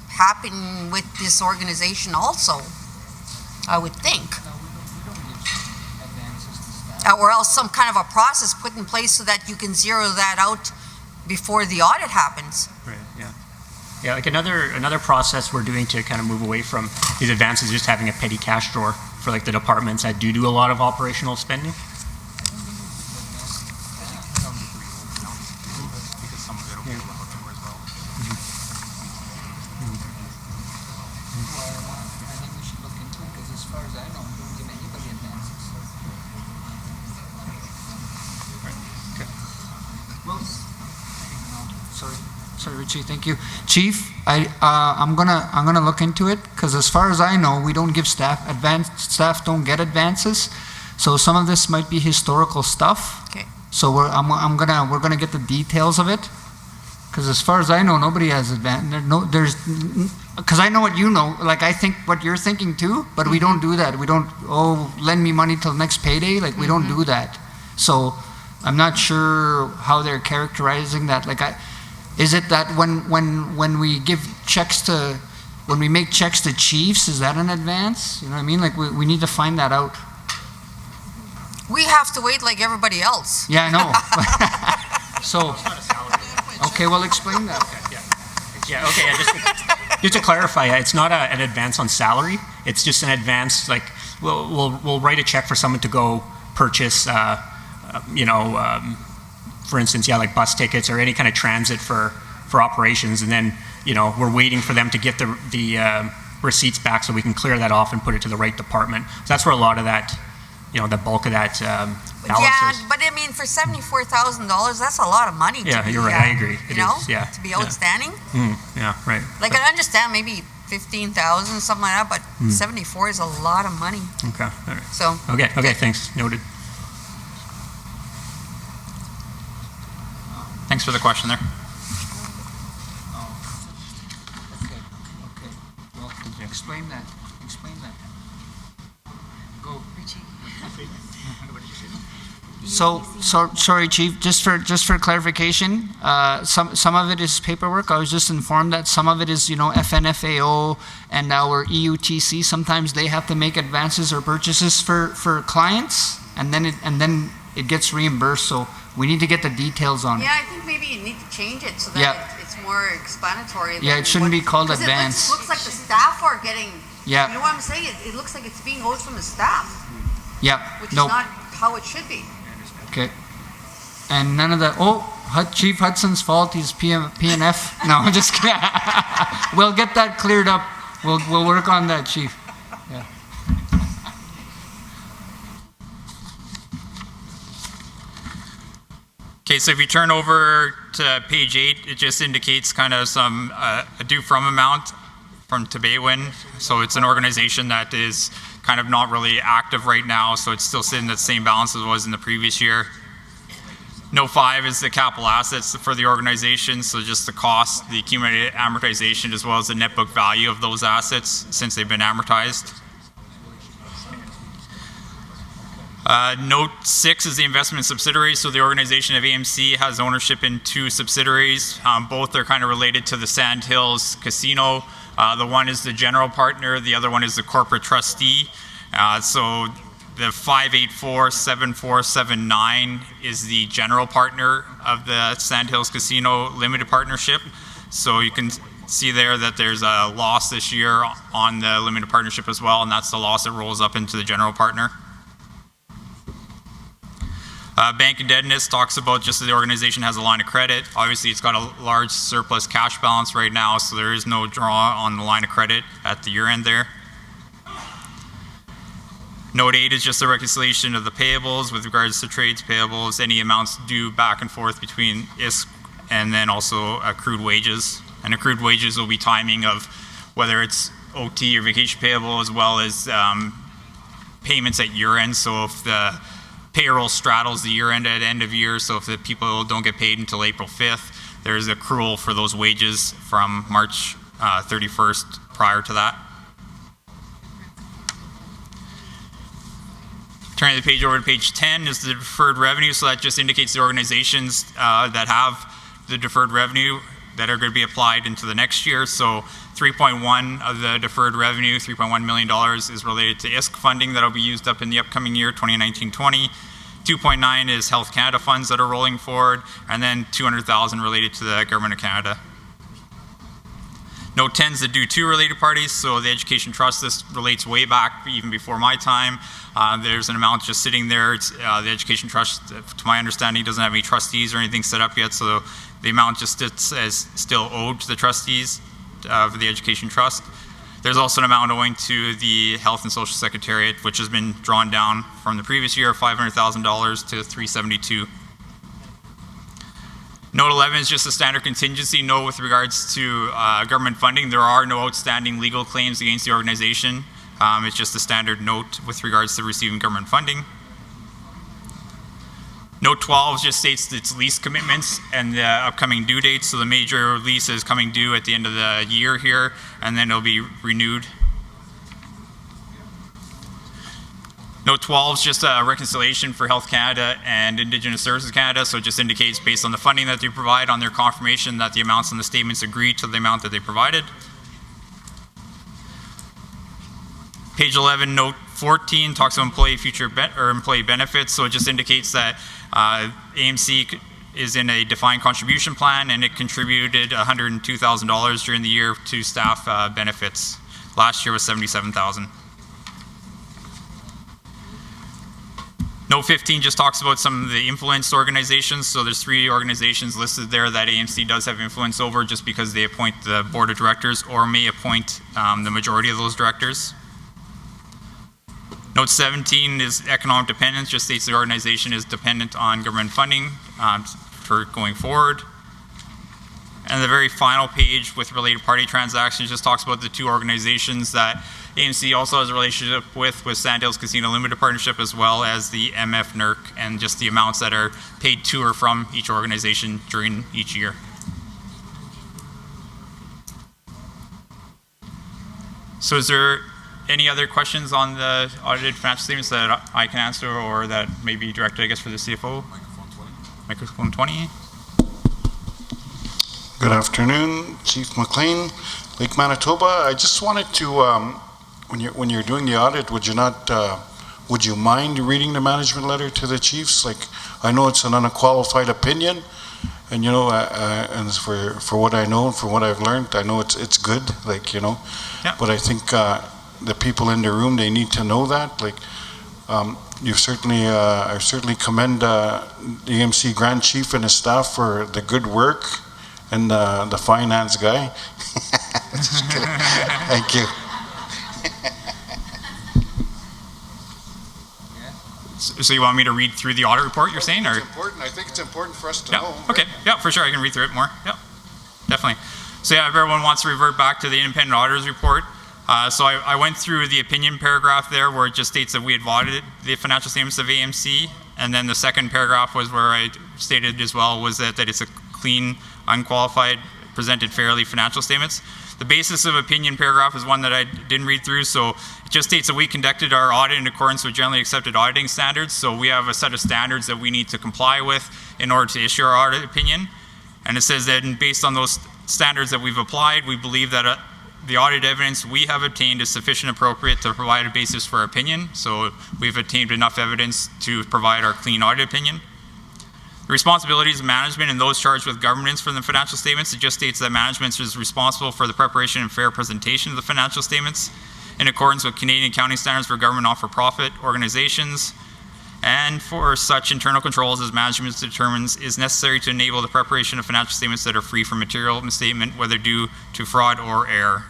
happen with this organization also, I would think. Or else some kind of a process put in place so that you can zero that out before the audit happens. Right, yeah. Yeah, like another process we're doing to kind of move away from these advances is just having a petty cash drawer for like the departments that do a lot of operational spending. Sorry, Richie. Thank you, Chief. I'm gonna look into it because as far as I know, we don't give staff don't get advances. So some of this might be historical stuff. Okay. So we're gonna get the details of it, Because as far as I know, nobody has advance. Because I know what you know. Like I think what you're thinking too, but we don't do that. We don't. Oh, lend me money till next payday. Like we don't do that. So I'm not sure how they're characterizing that. Like is it that when we give checks to, when we make checks to chiefs, is that an advance? You know what I mean? Like we need to find that out. We have to wait like everybody else. Yeah, I know. So, okay, well, explain that. Yeah, okay, just to clarify, it's not an advance on salary. It's just an advance, like, we'll write a check for someone to go purchase, for instance, like bus tickets or any kind of transit for operations, and then, we're waiting for them to get the receipts back so we can clear that off and put it to the right department. So that's where a lot of that, the bulk of that balance is. But I mean, for $74,000, that's a lot of money. Yeah, you're right. I agree. It is. Yeah. To be outstanding. Yeah, right. Like I understand maybe 15,000, something like that, but 74 is a lot of money. Okay. All right. So. Okay. Thanks. Noted. Thanks for the question there. Okay. Well, explain that. Go. So sorry, Chief. Just for clarification, some of it is paperwork. I was just informed that some of it is FNFAO and our EUTC. Sometimes they have to make advances or purchases for clients, and then it gets reimbursed. So we need to get the details on it. Yeah, I think maybe you need to change it so that it's more explanatory. Yeah, it shouldn't be called advance. It looks like the staff are getting. Yeah. You know what I'm saying? It looks like it's being owed from the staff. Yeah. Which is not how it should be. Okay. And none of the, Chief Hudson's fault, he's PNF. No, I'm just kidding. We'll get that cleared up. We'll work on that, Chief. Yeah. Okay, so if you turn over to page 8, it just indicates kind of some a due from amount from Tabaywin. So it's an organization that is kind of not really active right now, so it's still sitting at the same balance as it was in the previous year. Note 5 is the capital assets for the organization, so just the cost, the accumulated amortization, as well as the net book value of those assets since they've been amortized. Note 6 is the investment subsidiaries. So the organization of AMC has ownership in 2 subsidiaries. Both are kind of related to the Sandhills Casino. The one is the general partner, the other one is the corporate trustee. So the 5847479 is the general partner of the Sandhills Casino Limited Partnership. So you can see there that there's a loss this year on the limited partnership as well, and that's the loss that rolls up into the general partner. Bank indebtedness talks about just that the organization has a line of credit. Obviously, it's got a large surplus cash balance right now, so there is no draw on the line of credit at the year end there. Note 8 is just the reconciliation of the payables with regards to trades payables, any amounts due back and forth between ISK and then also accrued wages. And accrued wages will be timing of whether it's OT or vacation payable, as well as payments at year end. So if the payroll straddles the year end at end of year, so if the people don't get paid until April 5th, there's accrual for those wages from March 31st prior to that. Turning the page over to page 10 is the deferred revenue, so that just indicates the organizations that have the deferred revenue that are going to be applied into the next year. So 3.1 of the deferred revenue, $3.1 million, is related to ISK funding that will be used up in the upcoming year, 2019-20. 2.9 is Health Canada funds that are rolling forward, and then 200,000 related to the Government of Canada. Note 10 is the due to related parties, so the Education Trust, this relates way back, even before my time. There's an amount just sitting there. It's, the Education Trust, to my understanding, doesn't have any trustees or anything set up yet, so the amount just sits as still owed to the trustees for the Education Trust. There's also an amount owing to the Health and Social Secretariat, which has been drawn down from the previous year, $500,000 to $372,000. Note 11 is just a standard contingency note with regards to government funding. There are no outstanding legal claims against the organization. It's just a standard note with regards to receiving government funding. Note Note 12 just states its lease commitments and the upcoming due dates. So the major lease is coming due at the end of the year here, and then it'll be renewed. Note 12 is just a reconciliation for Health Canada and Indigenous Services Canada, so it just indicates based on the funding that they provide on their confirmation that the amounts in the statements agree to the amount that they provided. Page 11, note 14 talks about employee employee benefits, so it just indicates that AMC is in a defined contribution plan and it contributed $102,000 during the year to staff benefits. Last year was $77,000. Note 15 just talks about some of the influenced organizations. So there's 3 organizations listed there that AMC does have influence over just because they appoint the board of directors or may appoint the majority of those directors. Note 17 is economic dependence, just states the organization is dependent on government funding for going forward. And the very final page with related party transactions just talks about the 2 organizations that AMC also has a relationship with Sandhills Casino Limited Partnership as well as the MF NERC, and just the amounts that are paid to or from each organization during each year. So is there any other questions on the audited financial statements that I can answer or that may be directed, I guess, for the CFO? Microphone 20. Good afternoon, Chief McLean, Lake Manitoba. I just wanted to, when you're doing the audit, would you mind reading the management letter to the chiefs? Like, I know it's an unqualified opinion, and and for what I know, for what I've learned, I know it's good. Like, Yeah. But I think the people in the room, they need to know that. Like, you've certainly, I certainly commend the AMC Grand Chief and his staff for the good work, and the finance guy. Just kidding. Thank you. So you want me to read through the audit report, you're saying? Or? It's important. I think it's important for us to Yeah, know. okay. Yeah, for sure. I can read through it more. Yeah, definitely. So yeah, if everyone wants to revert back to the independent auditor's report, so I went through the opinion paragraph there where it just states that we had audited the financial statements of AMC, and then the second paragraph was where I stated as well was that it's a clean, unqualified, presented fairly financial statements. The basis of opinion paragraph is one that I didn't read through, so it just states that we conducted our audit in accordance with generally accepted auditing standards. So we have a set of standards that we need to comply with in order to issue our audit opinion. And it says that based on those standards that we've applied, we believe that the audit evidence we have obtained is sufficient and appropriate to provide a basis for our opinion. So we've obtained enough evidence to provide our clean audit opinion. The responsibilities of management and those charged with governance for the financial statements, it just states that management is responsible for the preparation and fair presentation of the financial statements in accordance with Canadian accounting standards for government not-for-profit organizations, and for such internal controls as management determines is necessary to enable the preparation of financial statements that are free from material misstatement, whether due to fraud or error.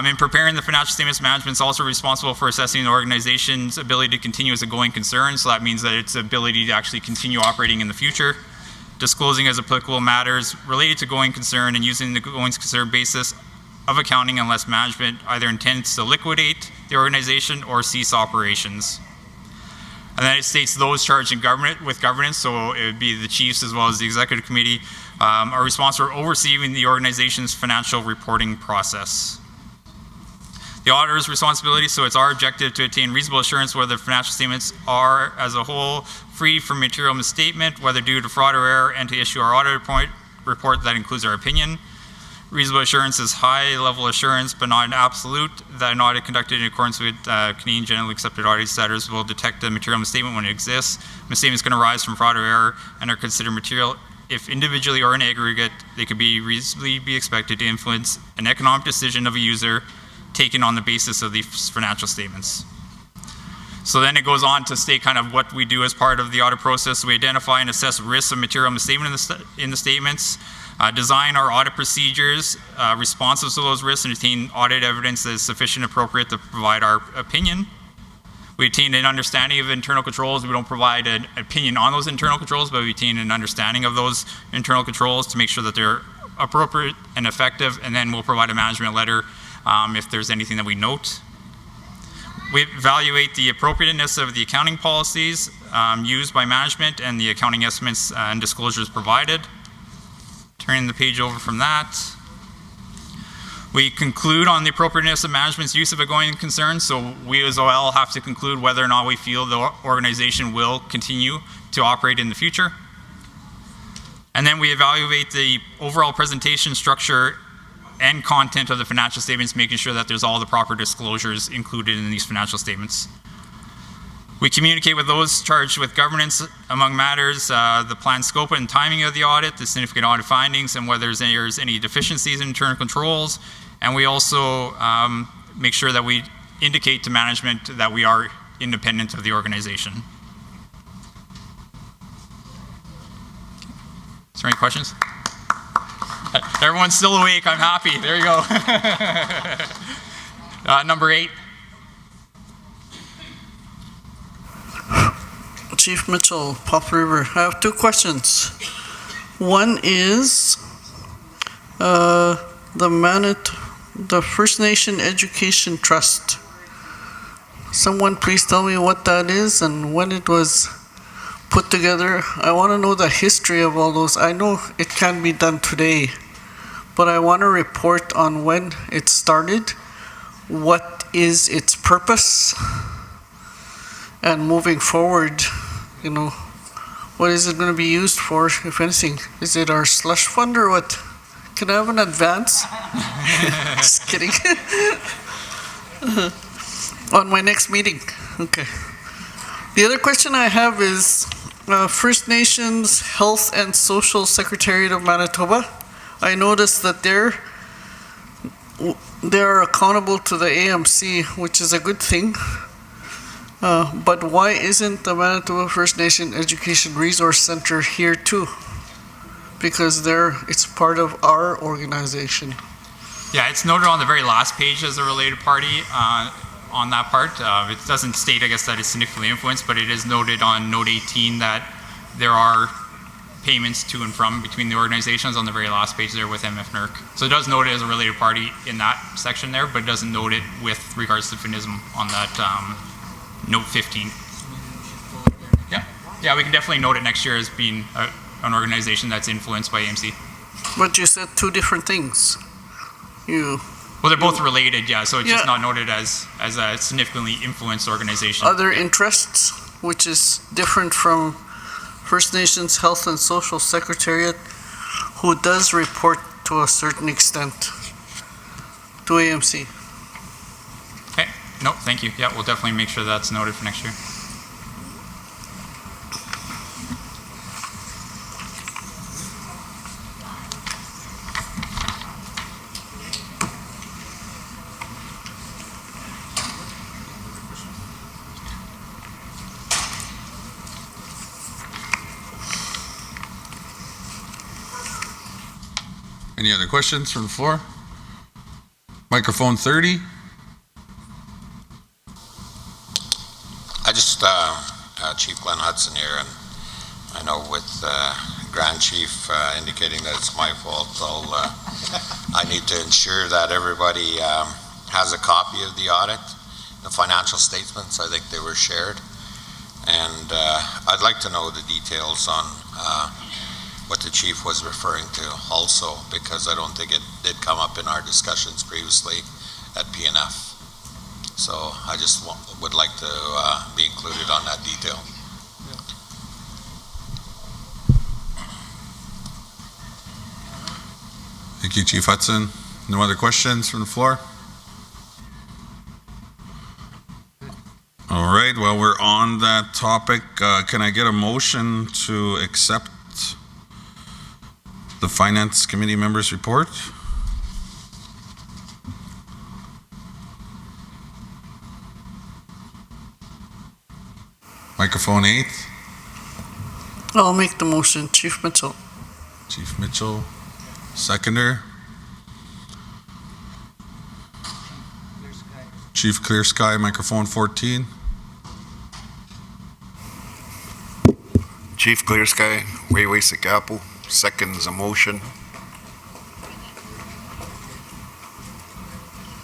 In preparing the financial statements, management is also responsible for assessing the organization's ability to continue as a going concern. So that means that its ability to actually continue operating in the future, disclosing as applicable matters related to going concern, and using the going concern basis of accounting unless management either intends to liquidate the organization or cease operations. And then it states those charged in with governance, so it would be the chiefs as well as the executive committee, are responsible for overseeing the organization's financial reporting process. The auditor's responsibility, so it's our objective to attain reasonable assurance whether the financial statements are, as a whole, free from material misstatement, whether due to fraud or error, and to issue our audit report that includes our opinion. Reasonable assurance is high-level assurance, but not an absolute, that an audit conducted in accordance with Canadian generally accepted auditing standards will detect the material misstatement when it exists. Misstatements can arise from fraud or error and are considered material if individually or in aggregate, they could be reasonably be expected to influence an economic decision of a user taken on the basis of these financial statements. So then it goes on to state kind of what we do as part of the audit process. We identify and assess risks of material misstatement in the statements, design our audit procedures, responsive to those risks, and obtain audit evidence that is sufficient and appropriate to provide our opinion. We attain an understanding of internal controls. We don't provide an opinion on those internal controls, but we attain an understanding of those internal controls to make sure that they're appropriate and effective, and then we'll provide a management letter if there's anything that we note. We evaluate the appropriateness of the accounting policies used by management and the accounting estimates and disclosures provided. Turning the page over from that. We conclude on the appropriateness of management's use of a going concern, so we as well have to conclude whether or not we feel the organization will continue to operate in the future. And then we evaluate the overall presentation structure and content of the financial statements, making sure that there's all the proper disclosures included in these financial statements. We communicate with those charged with governance among matters, the planned scope and timing of the audit, the significant audit findings, and whether there's any deficiencies in internal controls. And we also make sure that we indicate to management that we are independent of the organization. Is there any questions? Everyone's still awake. I'm happy. There you go. Number 8. Chief Mitchell, Pop River. I have 2 questions. One is the First Nation Education Trust. Someone please tell me what that is and when it was put together. I want to know the history of all those. I know it can be done today, but I want to report on when it started, what is its purpose, and moving forward, you know, what is it going to be used for, if anything? Is it our slush fund or what? Can I have an advance? Just kidding. On my next meeting. Okay. The other question I have is First Nations Health and Social Secretariat of Manitoba. I noticed that they're accountable to the AMC, which is a good thing. But why isn't the Manitoba First Nation Education Resource Center here too? Because it's part of our organization. Yeah, it's noted on the very last page as a related party on that part. It doesn't state, I guess, that it's significantly influenced, but it is noted on note 18 that there are payments to and from between the organizations on the very last page there with MF-NERC. So it does note it as a related party in that section there, but it doesn't note it with regards to FINISM on that note 15. Yeah, we can definitely note it next year as being an organization that's influenced by AMC. But you said 2 different things. Well, they're both related, yeah, so it's just not noted as a significantly influenced organization. Other interests, which is different from First Nations Health and Social Secretariat, who does report to a certain extent to AMC. Okay, no, thank you. Yeah, we'll definitely make sure that's noted for next year. Any other questions from the floor? Microphone 30. I just, Chief Glenn Hudson here, and I know with Grand Chief indicating that it's my fault, I need to ensure that everybody has a copy of the audit, the financial statements. I think they were shared, and I'd like to know the details on what the chief was referring to also, because I don't think it did come up in our discussions previously at PNF. So I just would like to be included on that detail. Thank you, Chief Hudson. No other questions from the floor? All right, well, we're on that topic. Can I get a motion to accept the Finance Committee members' report? Microphone 8. I'll make the motion, Chief Mitchell. Chief Mitchell, seconder. Chief Clear Sky, microphone 14. Chief Clear Sky, Weiwei Sikapu, seconds a motion.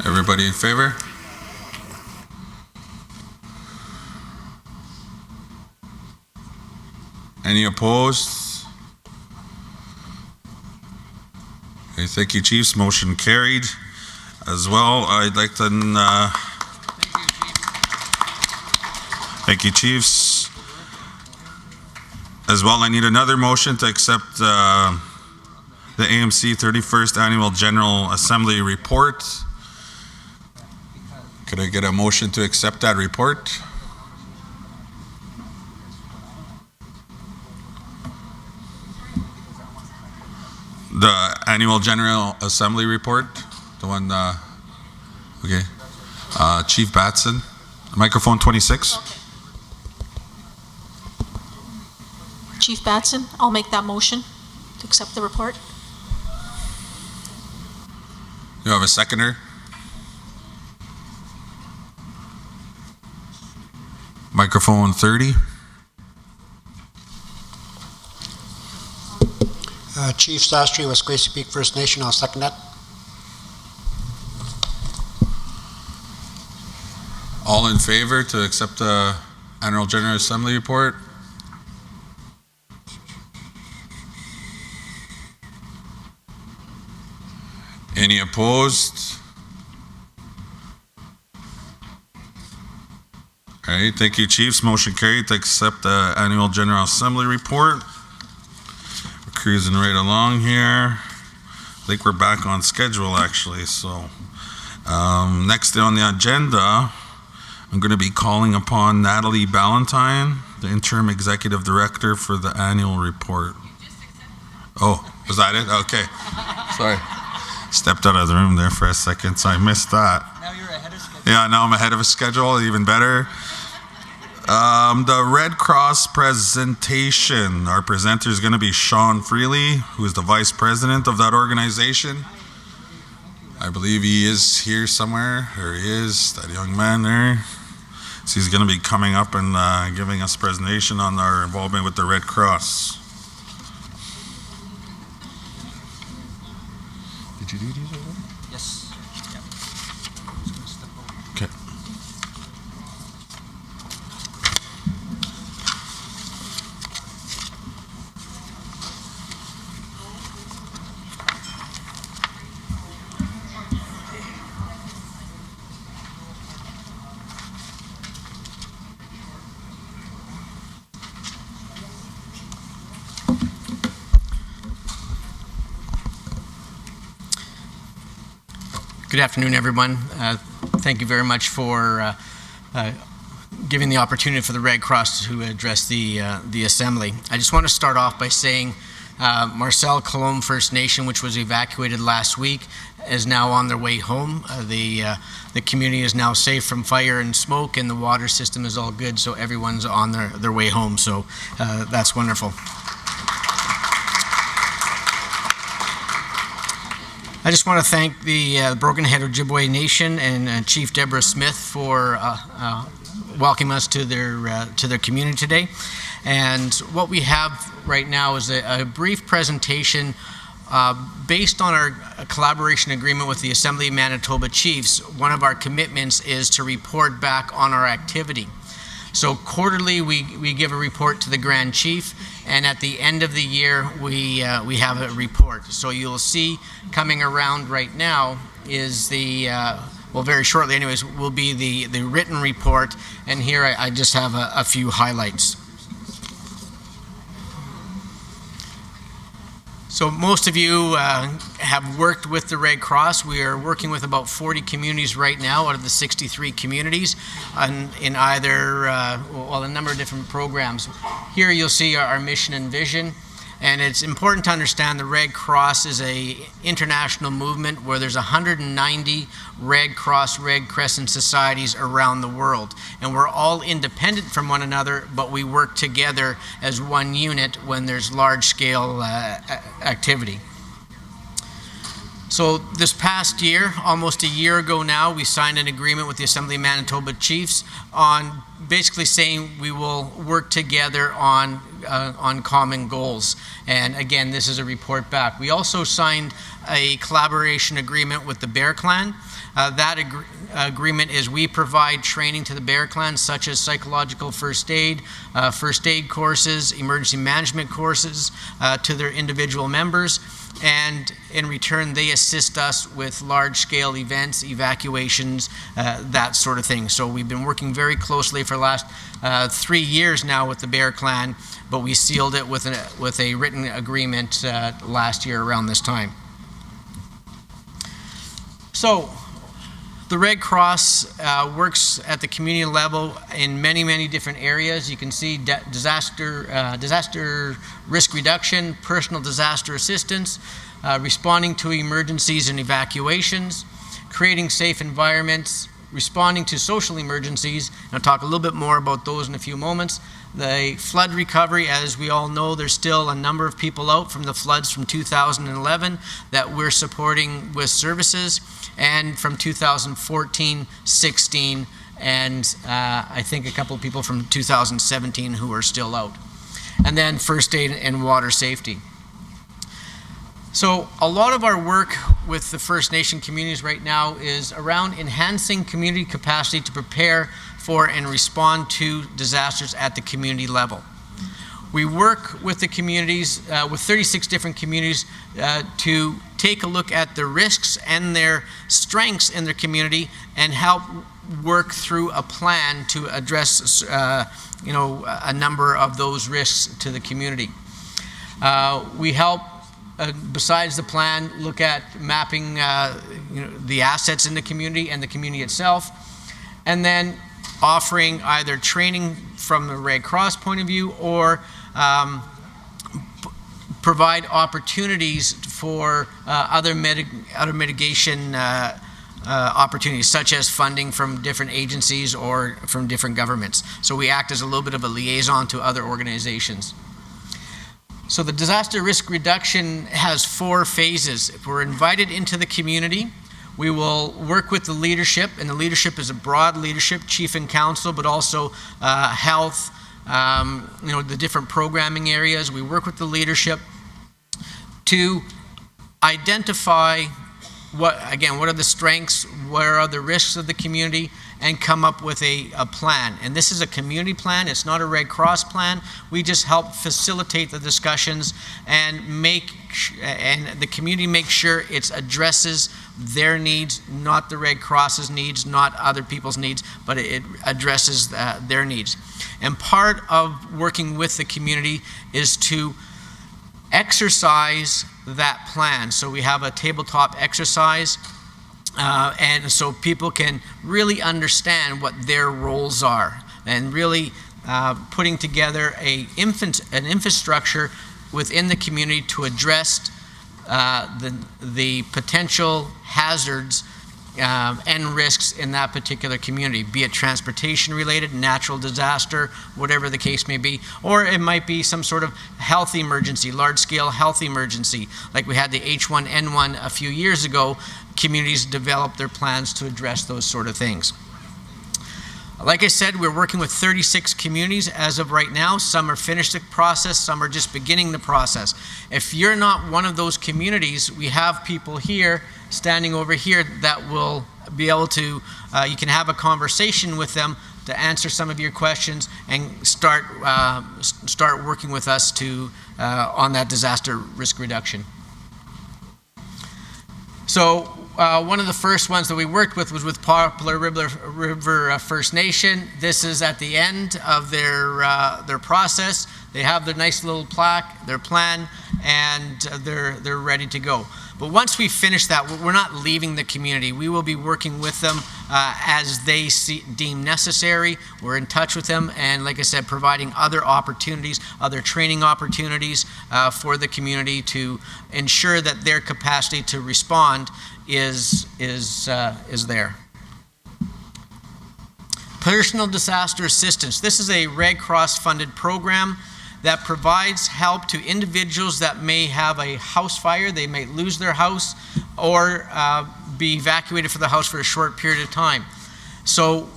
Everybody in favor? Any opposed? Okay, thank you, Chiefs. Motion carried. As well, I'd like to... Thank you, Chiefs. As well, I need another motion to accept the AMC 31st Annual General Assembly report. Could I get a motion to accept that report? The Annual General Assembly report, the one, okay. Chief Batson, microphone 26. Chief Batson, I'll make that motion to accept the report. You have a seconder? Microphone 30. Chief Sastry, West Gracie Peak First Nation, I'll second that. All in favor to accept the Annual General Assembly report? Any opposed? All right, thank you, Chiefs. Motion carried to accept the Annual General Assembly report. We're cruising right along here. I think we're back on schedule, actually. So next on the agenda, I'm going to be calling upon Natalie Ballantyne, the Interim Executive Director for the annual report. Oh, was that it? Okay. Sorry. Stepped out of the room there for a second, so I missed that. Now you're ahead of schedule. Yeah, now I'm ahead of a schedule, even better. The Red Cross presentation. Our presenter is going to be Sean Freely, who is the Vice President of that organization. I believe he is here somewhere. There he is, that young man there. So he's going to be coming up and giving us a presentation on our involvement with the Red Cross. Did you do these already? Yes. Okay. Good afternoon, everyone. Thank you very much for giving the opportunity for the Red Cross to address the Assembly. I just want to start off by saying Marcel Colombe First Nation, which was evacuated last week, is now on their way home. The community is now safe from fire and smoke, and the water system is all good, so everyone's on their way home, so that's wonderful. I just want to thank the Broken Head Ojibwe Nation and Chief Deborah Smith for welcoming us to their community today. And what we have right now is a brief presentation based on our collaboration agreement with the Assembly of Manitoba Chiefs. One of our commitments is to report back on our activity. So quarterly, we give a report to the Grand Chief, and at the end of the year, we have a report. So you'll see coming around right now is the, well, very shortly anyways, will be the written report, and here I just have a few highlights. So most of you have worked with the Red Cross. We are working with about 40 communities right now out of the 63 communities in either, well, a number of different programs. Here you'll see our mission and vision. And it's important to understand the Red Cross is an international movement where there's 190 Red Cross, Red Crescent societies around the world. And we're all independent from one another, but we work together as one unit when there's large-scale activity. So this past year, almost a year ago now, we signed an agreement with the Assembly of Manitoba Chiefs on basically saying we will work together on common goals. And again, this is a report back. We also signed a collaboration agreement with the Bear Clan. That agreement is we provide training to the Bear Clan, such as psychological first aid courses, emergency management courses to their individual members, and in return they assist us with large-scale events, evacuations, that sort of thing. So we've been working very closely for the last 3 years now with the Bear Clan, but we sealed it with a written agreement last year around this time. So the Red Cross works at the community level in many, many different areas. You can see disaster risk reduction, personal disaster assistance, responding to emergencies and evacuations, creating safe environments, responding to social emergencies. And I'll talk a little bit more about those in a few moments. The flood recovery, as we all know, there's still a number of people out from the floods from 2011 that we're supporting with services, and from 2014-16, and I think a couple of people from 2017 who are still out. And then first aid and water safety. So a lot of our work with the First Nation communities right now is around enhancing community capacity to prepare for and respond to disasters at the community level. We work with the communities, with 36 different communities, to take a look at the risks and their strengths in their community and help work through a plan to address a number of those risks to the community. We help, besides the plan, look at mapping the assets in the community and the community itself, and then offering either training from the Red Cross point of view or provide opportunities for other mitigation opportunities, such as funding from different agencies or from different governments. So we act as a little bit of a liaison to other organizations. So the disaster risk reduction has 4 phases. If we're invited into the community, we will work with the leadership, and the leadership is a broad leadership, chief and council, but also health, the different programming areas. We work with the leadership to identify what are the strengths, where are the risks of the community, and come up with a plan. And this is a community plan, it's not a Red Cross plan. We just help facilitate the discussions and the community make sure it addresses their needs, not the Red Cross's needs, not other people's needs, but it addresses their needs. And part of working with the community is to exercise that plan. So we have a tabletop exercise, and so people can really understand what their roles are, and really putting together an infrastructure within the community to address the potential hazards and risks in that particular community, be it transportation related, natural disaster, whatever the case may be, or it might be some sort of health emergency, large scale health emergency, like we had the H1N1 a few years ago. Communities developed their plans to address those sort of things. Like I said, we're working with 36 communities as of right now. Some are finished the process, some are just beginning the process. If you're not one of those communities, we have people here, standing over here, that will be able to, you can have a conversation with them to answer some of your questions and start working with us on that disaster risk reduction. So one of the first ones that we worked with was with Poplar River First Nation. This is at the end of their process. They have their nice little plaque, their plan, and they're ready to go. But once we finish that, we're not leaving the community. We will be working with them as they deem necessary. We're in touch with them, and like I said, providing other opportunities, other training opportunities for the community to ensure that their capacity to respond is there. Personal disaster assistance. This is a Red Cross funded program that provides help to individuals that may have a house fire, they may lose their house, or be evacuated from the house for a short period of time. So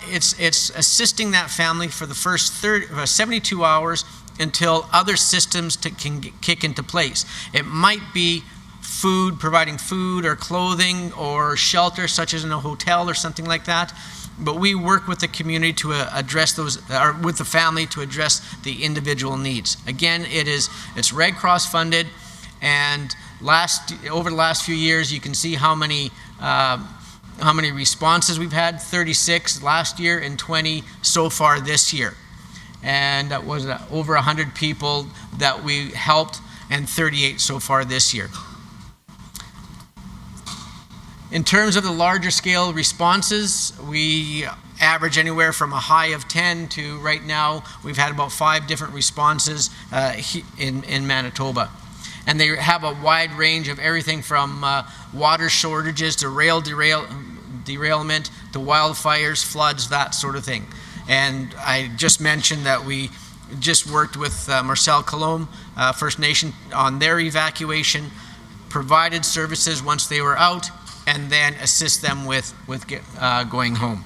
it's assisting that family for the first 72 hours until other systems can kick into place. It might be providing food or clothing or shelter, such as in a hotel or something like that. But we work with the community to address those, or with the family to address the individual needs. Again, it's Red Cross funded, and over the last few years, you can see how many responses we've had. 36 last year and 20 so far this year. And that was over 100 people that we helped, and 38 so far this year. In terms of the larger scale responses, we average anywhere from a high of 10 to right now, we've had about 5 different responses in Manitoba. And they have a wide range of everything from water shortages to rail derailment to wildfires, floods, that sort of thing. And I just mentioned that we just worked with Marcel Colombe First Nation on their evacuation, provided services once they were out, and then assist them with going home.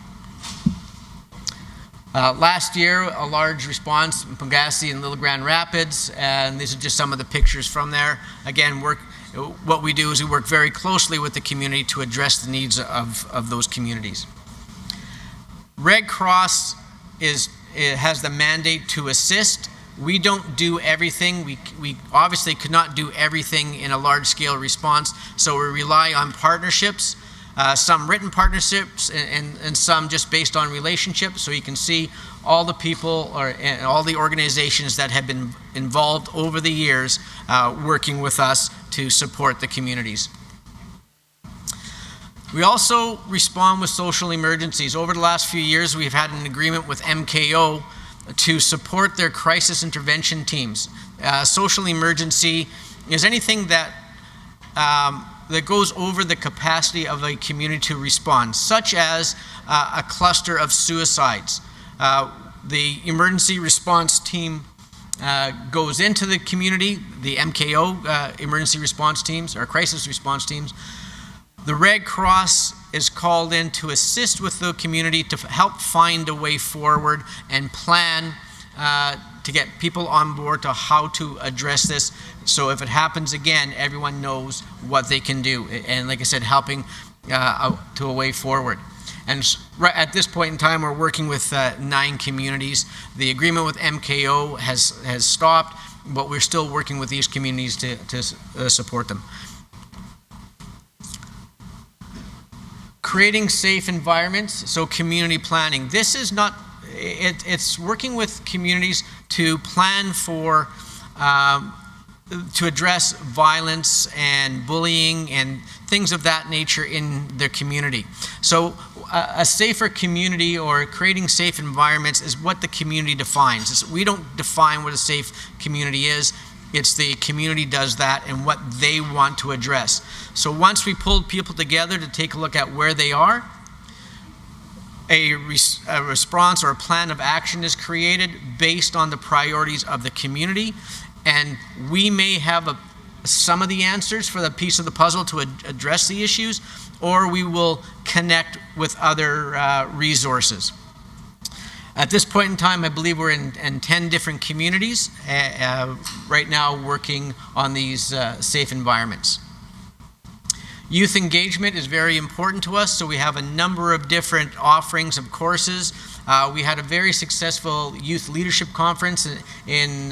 Last year, a large response in Pugasi and Little Grand Rapids, and these are just some of the pictures from there. Again, what we do is we work very closely with the community to address the needs of those communities. Red Cross has the mandate to assist. We don't do everything. We obviously could not do everything in a large-scale response, so we rely on partnerships, some written partnerships and some just based on relationships. So you can see all the people and all the organizations that have been involved over the years working with us to support the communities. We also respond with social emergencies. Over the last few years, we've had an agreement with MKO to support their crisis intervention teams. Social emergency is anything that goes over the capacity of a community to respond, such as a cluster of suicides. The emergency response team goes into the community, the MKO emergency response teams, or crisis response teams. The Red Cross is called in to assist with the community to help find a way forward and plan to get people on board to how to address this. So if it happens again, everyone knows what they can do. And like I said, helping to a way forward. And right at this point in time, we're working with 9 communities. The agreement with MKO has stopped, but we're still working with these communities to support them. Creating safe environments, so community planning. This is not, it's working with communities to plan for, to address violence and bullying and things of that nature in their community. So a safer community or creating safe environments is what the community defines. We don't define what a safe community is. It's the community does that and what they want to address. So once we pulled people together to take a look at where they are, a response or a plan of action is created based on the priorities of the community. And we may have some of the answers for the piece of the puzzle to address the issues, or we will connect with other resources. At this point in time, I believe we're in 10 different communities right now working on these safe environments. Youth engagement is very important to us, so we have a number of different offerings of courses. We had a very successful youth leadership conference in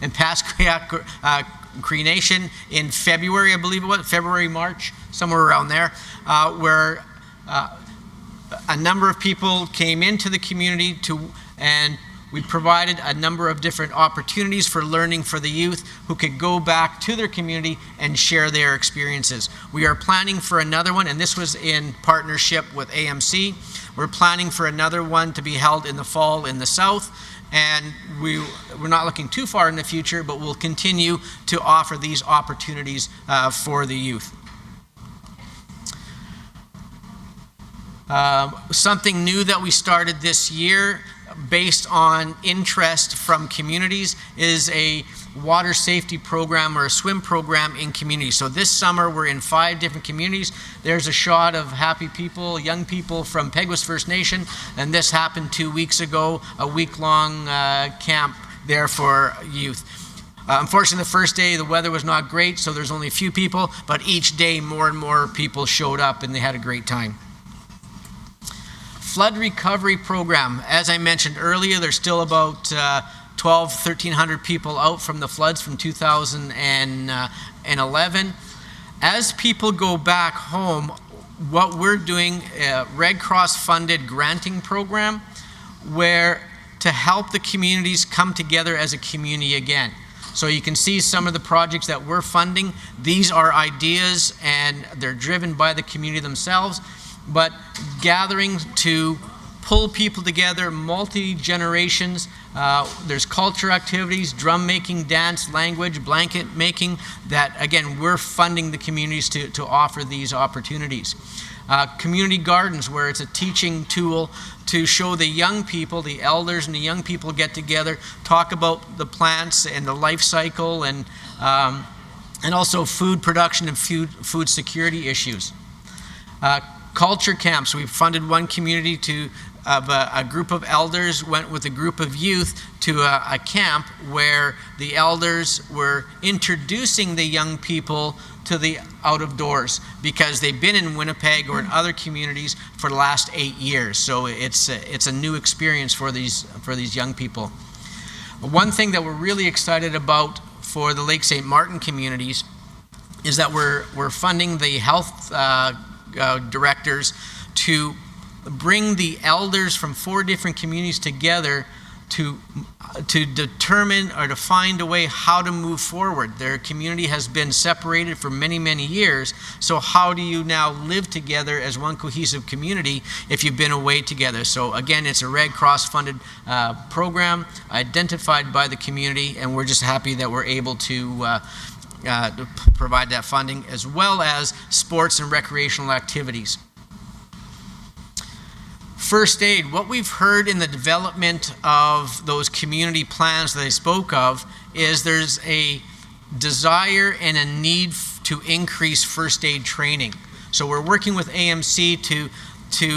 Paskriak Cree Nation in February, I believe it was, February, March, somewhere around there, where a number of people came into the community and we provided a number of different opportunities for learning for the youth who could go back to their community and share their experiences. We are planning for another one, and this was in partnership with AMC. We're planning for another one to be held in the fall in the south, and we're not looking too far in the future, but we'll continue to offer these opportunities for the youth. Something new that we started this year based on interest from communities is a water safety program or a swim program in communities. So this summer we're in 5 different communities. There's a shot of happy people, young people from Peguis First Nation, and this happened 2 weeks ago, a week-long camp there for youth. Unfortunately, the first day the weather was not great, so there's only a few people, but each day more and more people showed up and they had a great time. Flood recovery program. As I mentioned earlier, there's still about 1,300 people out from the floods from 2011. As people go back home, what we're doing, a Red Cross funded granting program where to help the communities come together as a community again. So you can see some of the projects that we're funding. These are ideas and they're driven by the community themselves, but gathering to pull people together, multi-generations. There's culture activities, drum making, dance, language, blanket making, that again, we're funding the communities to offer these opportunities. Community gardens, where it's a teaching tool to show the young people, the elders and the young people get together, talk about the plants and the life cycle and also food production and food security issues. Culture camps, we've funded one community a group of elders went with a group of youth to a camp where the elders were introducing the young people to the out of doors because they've been in Winnipeg or in other communities for the last 8 years. So it's a new experience for these young people. One thing that we're really excited about for the Lake St. Martin communities is that we're funding the health directors to bring the elders from 4 different communities together to determine or to find a way how to move forward. Their community has been separated for many, many years, so how do you now live together as one cohesive community if you've been away together? So again, it's a Red Cross funded program identified by the community, and we're just happy that we're able to provide that funding, as well as sports and recreational activities. First aid, what we've heard in the development of those community plans that I spoke of is there's a desire and a need to increase first aid training. So we're working with AMC to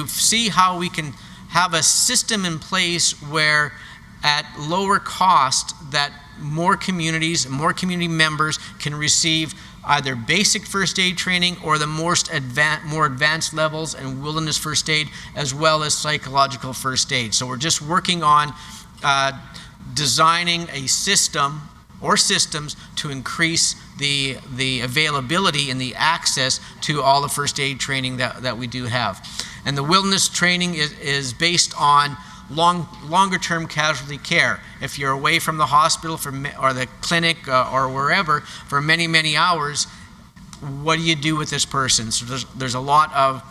see how we can have a system in place where at lower cost that more communities, more community members can receive either basic first aid training or the more advanced levels and wilderness first aid, as well as psychological first aid. So we're just working on designing a system or systems to increase the availability and the access to all the first aid training that we do have. And the wilderness training is based on longer term casualty care. If you're away from the hospital or the clinic or wherever for many, many hours, what do you do with this person? So there's a lot of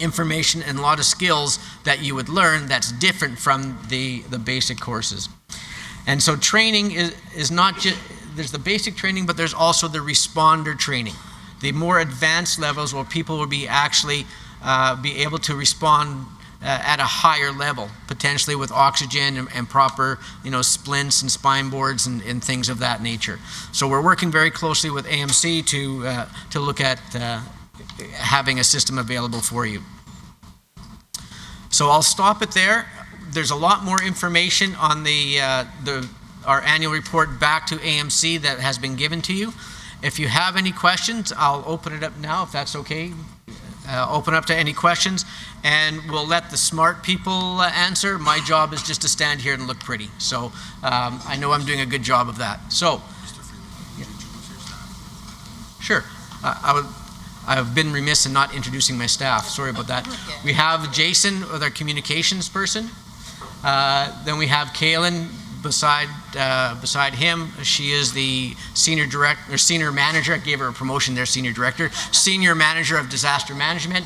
information and a lot of skills that you would learn that's different from the basic courses. And so training is not just, there's the basic training, but there's also the responder training. The more advanced levels where people will be actually be able to respond at a higher level, potentially with oxygen and proper, splints and spine boards and things of that nature. So we're working very closely with AMC to look at having a system available for you. So I'll stop it there. There's a lot more information on our annual report back to AMC that has been given to you. If you have any questions, I'll open it up now, if that's okay. Open up to any questions, and we'll let the smart people answer. My job is just to stand here and look pretty. So I know I'm doing a good job of that. So, sure. I've been remiss in not introducing my staff. Sorry about that. We have Jason, with our communications person. Then we have Kaylin beside him. She is the senior manager. I gave her a promotion there, senior director. Senior manager of disaster management.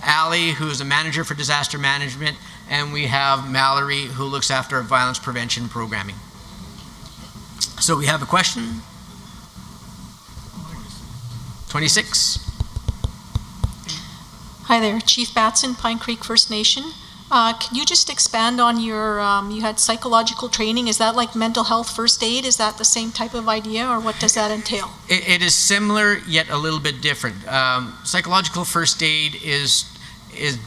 Allie, who is a manager for disaster management. And we have Mallory, who looks after our violence prevention programming. So we have a question. 26. Hi there, Chief Batson, Pine Creek First Nation. Can you just expand on your, you had psychological training, is that like mental health first aid? Is that the same type of idea, or what does that entail? It is similar, yet a little bit different. Psychological first aid is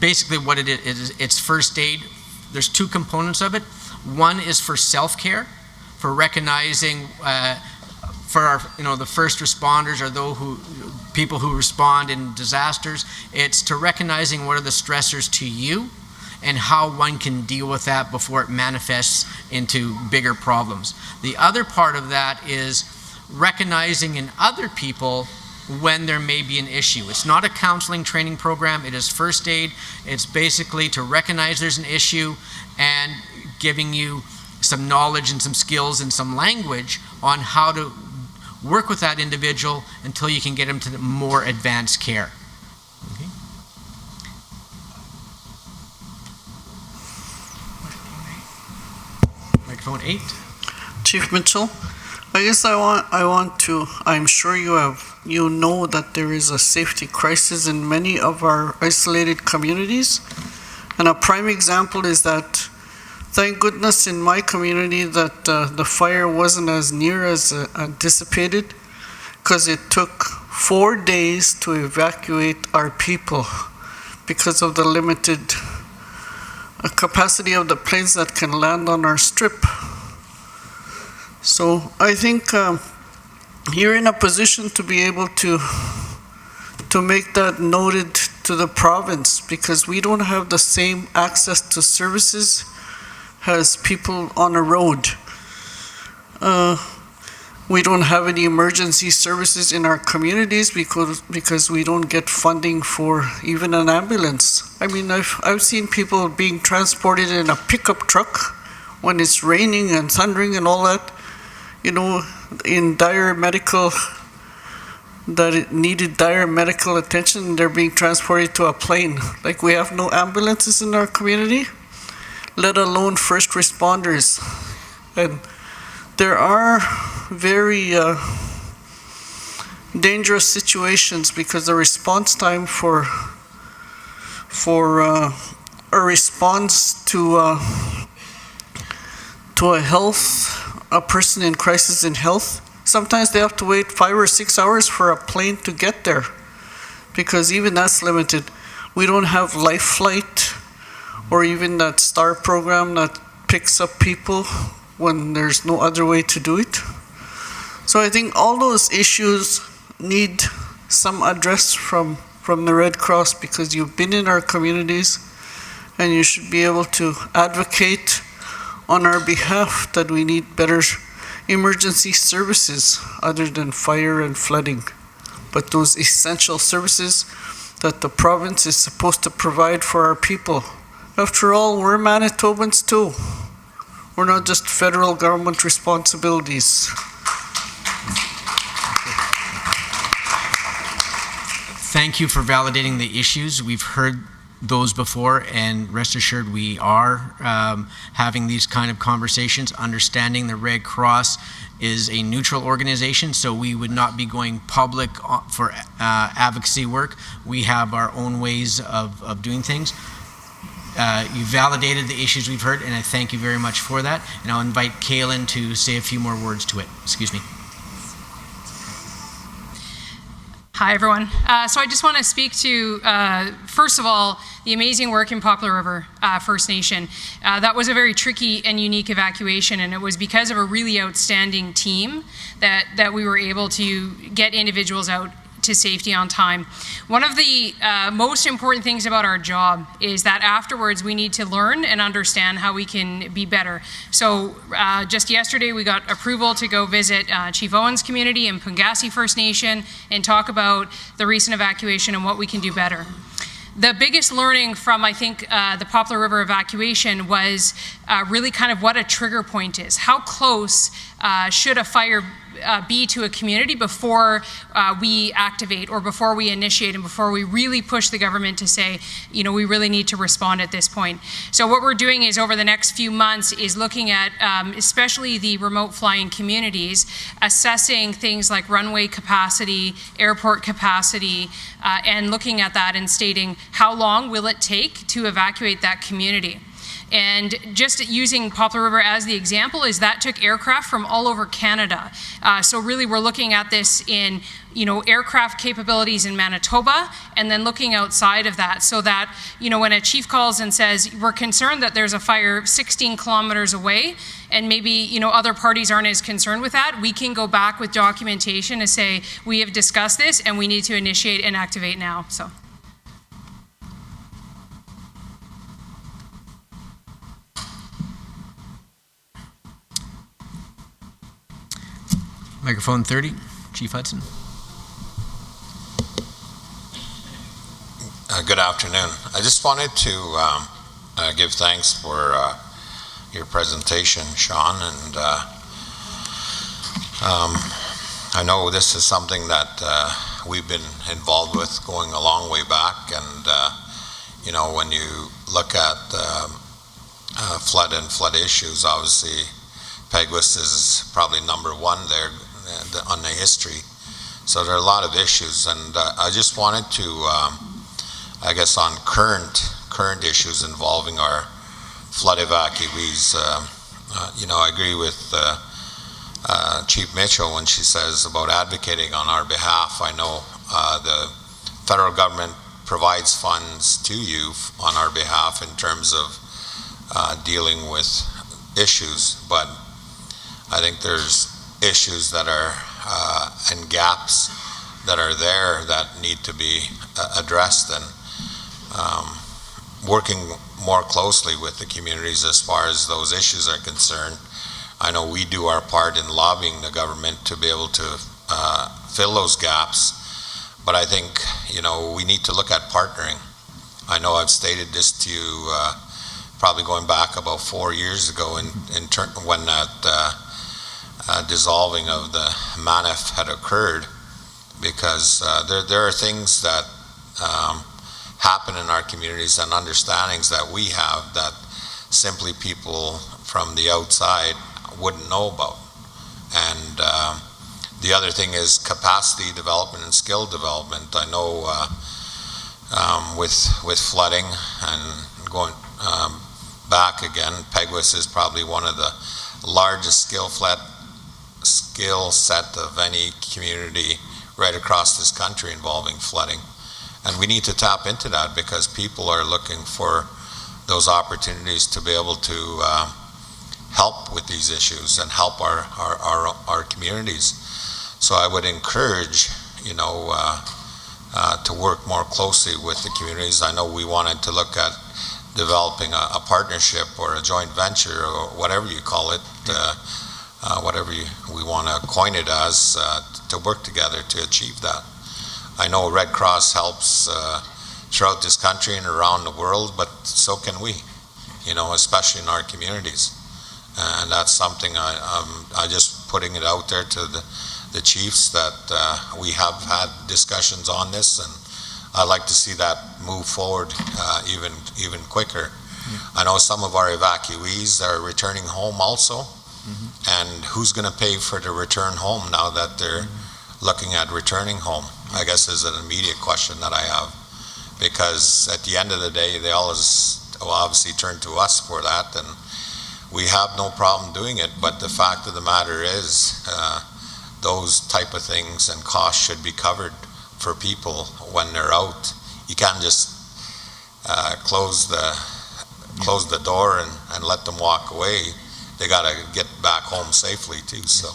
basically what it is. It's first aid. There's 2 components of it. One is for self-care, for recognizing for our, the first responders or people who respond in disasters, it's to recognizing what are the stressors to you and how one can deal with that before it manifests into bigger problems. The other part of that is recognizing in other people when there may be an issue. It's not a counseling training program, it is first aid. It's basically to recognize there's an issue and giving you some knowledge and some skills and some language on how to work with that individual until you can get them to the more advanced care. Okay. Microphone 8. Chief Mitchell, I guess I'm sure you know that there is a safety crisis in many of our isolated communities. And a prime example is that, thank goodness in my community that the fire wasn't as near as anticipated, because it took 4 days to evacuate our people because of the limited capacity of the planes that can land on our strip. So I think you're in a position to be able to make that noted to the province, because we don't have the same access to services as people on a road. We don't have any emergency services in our communities because we don't get funding for even an ambulance. I mean, I've seen people being transported in a pickup truck when it's raining and thundering and all that, in that it needed dire medical attention. They're being transported to a plane. Like, we have no ambulances in our community, let alone first responders. And there are very dangerous situations because the response time for a response to a person in crisis in health, sometimes they have to wait 5 or 6 hours for a plane to get there, because even that's limited. We don't have Life Flight or even that STAR program that picks up people when there's no other way to do it. So I think all those issues need some address from the Red Cross, because you've been in our communities and you should be able to advocate on our behalf that we need better emergency services other than fire and flooding, but those essential services that the province is supposed to provide for our people. After all, we're Manitobans too. We're not just federal government responsibilities. Thank you for validating the issues. We've heard those before, and rest assured we are having these kind of conversations, understanding the Red Cross is a neutral organization, so we would not be going public for advocacy work. We have our own ways of doing things. You validated the issues we've heard, and I thank you very much for that. And I'll invite Kaylin to say a few more words to it. Excuse me. Hi, everyone. So I just want to speak to, first of all, the amazing work in Poplar River First Nation. That was a very tricky and unique evacuation, and it was because of a really outstanding team that we were able to get individuals out to safety on time. One of the most important things about our job is that afterwards we need to learn and understand how we can be better. So just yesterday we got approval to go visit Chief Owen's community in Pungassi First Nation and talk about the recent evacuation and what we can do better. The biggest learning from, I think, the Poplar River evacuation was really kind of what a trigger point is. How close should a fire be to a community before we activate or before we initiate and before we really push the government to say, we really need to respond at this point. So what we're doing is over the next few months is looking at, especially the remote flying communities, assessing things like runway capacity, airport capacity, and looking at that and stating how long will it take to evacuate that community. And just using Poplar River as the example is that took aircraft from all over Canada. So really we're looking at this in aircraft capabilities in Manitoba, and then looking outside of that, so that, when a chief calls and says, we're concerned that there's a fire 16 kilometers away, and maybe, other parties aren't as concerned with that, we can go back with documentation to say, we have discussed this, and we need to initiate and activate now, so. Microphone 30, Chief Hudson. Good afternoon. I just wanted to give thanks for your presentation, Sean, and I know this is something that we've been involved with going a long way back, and when you look at flood and flood issues, obviously Peguis is probably number one there on the history. So there are a lot of issues, and I just wanted to I guess on current issues involving our flood evacuees, I agree with Chief Mitchell when she says about advocating on our behalf. I know the federal government provides funds to you on our behalf in terms of dealing with issues, but I think there's issues that are and gaps that are there that need to be addressed, and working more closely with the communities as far as those issues are concerned. I know we do our part in lobbying the government to be able to fill those gaps, but I think we need to look at partnering. I know I've stated this to you probably going back about 4 years ago when that dissolving of the MANIF had occurred, because there are things that happen in our communities and understandings that we have that simply people from the outside wouldn't know about. And the other thing is capacity development and skill development. I know with flooding and going back again, Peguis is probably one of the largest skill set of any community right across this country involving flooding. And we need to tap into that because people are looking for those opportunities to be able to help with these issues and help our communities. So I would encourage, to work more closely with the communities. I know we wanted to look at developing a partnership or a joint venture or whatever you call it, whatever we want to coin it as, to work together to achieve that. I know Red Cross helps throughout this country and around the world, but so can we, especially in our communities. And that's something I just putting it out there to the chiefs that we have had discussions on this, and I'd like to see that move forward even quicker. I know some of our evacuees are returning home also, and who's going to pay for the return home now that they're looking at returning home? I guess is an immediate question that I have, because at the end of the day, they always will obviously turn to us for that, and we have no problem doing it. But the fact of the matter is, those type of things and costs should be covered for people when they're out. You can't just close the door and let them walk away. They got to get back home safely too. So.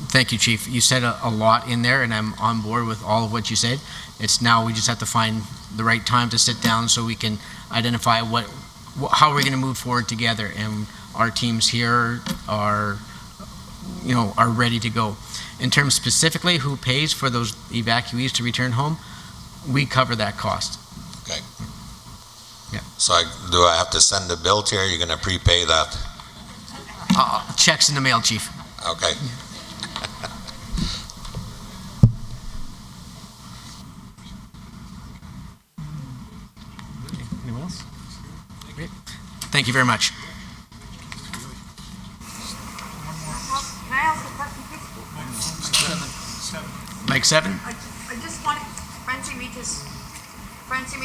Thank you, Chief. You said a lot in there, and I'm on board with all of what you said. It's now we just have to find the right time to sit down so we can identify how we're going to move forward together, and our teams here are ready to go. In terms specifically who pays for those evacuees to return home, we cover that cost. Okay. Yeah. So do I have to send a bill to you? Or are you going to prepay that? Checks in the mail, Chief. Okay. Anyone else? Great. Thank you very much. Mike 7. I just wanted Francie Reed,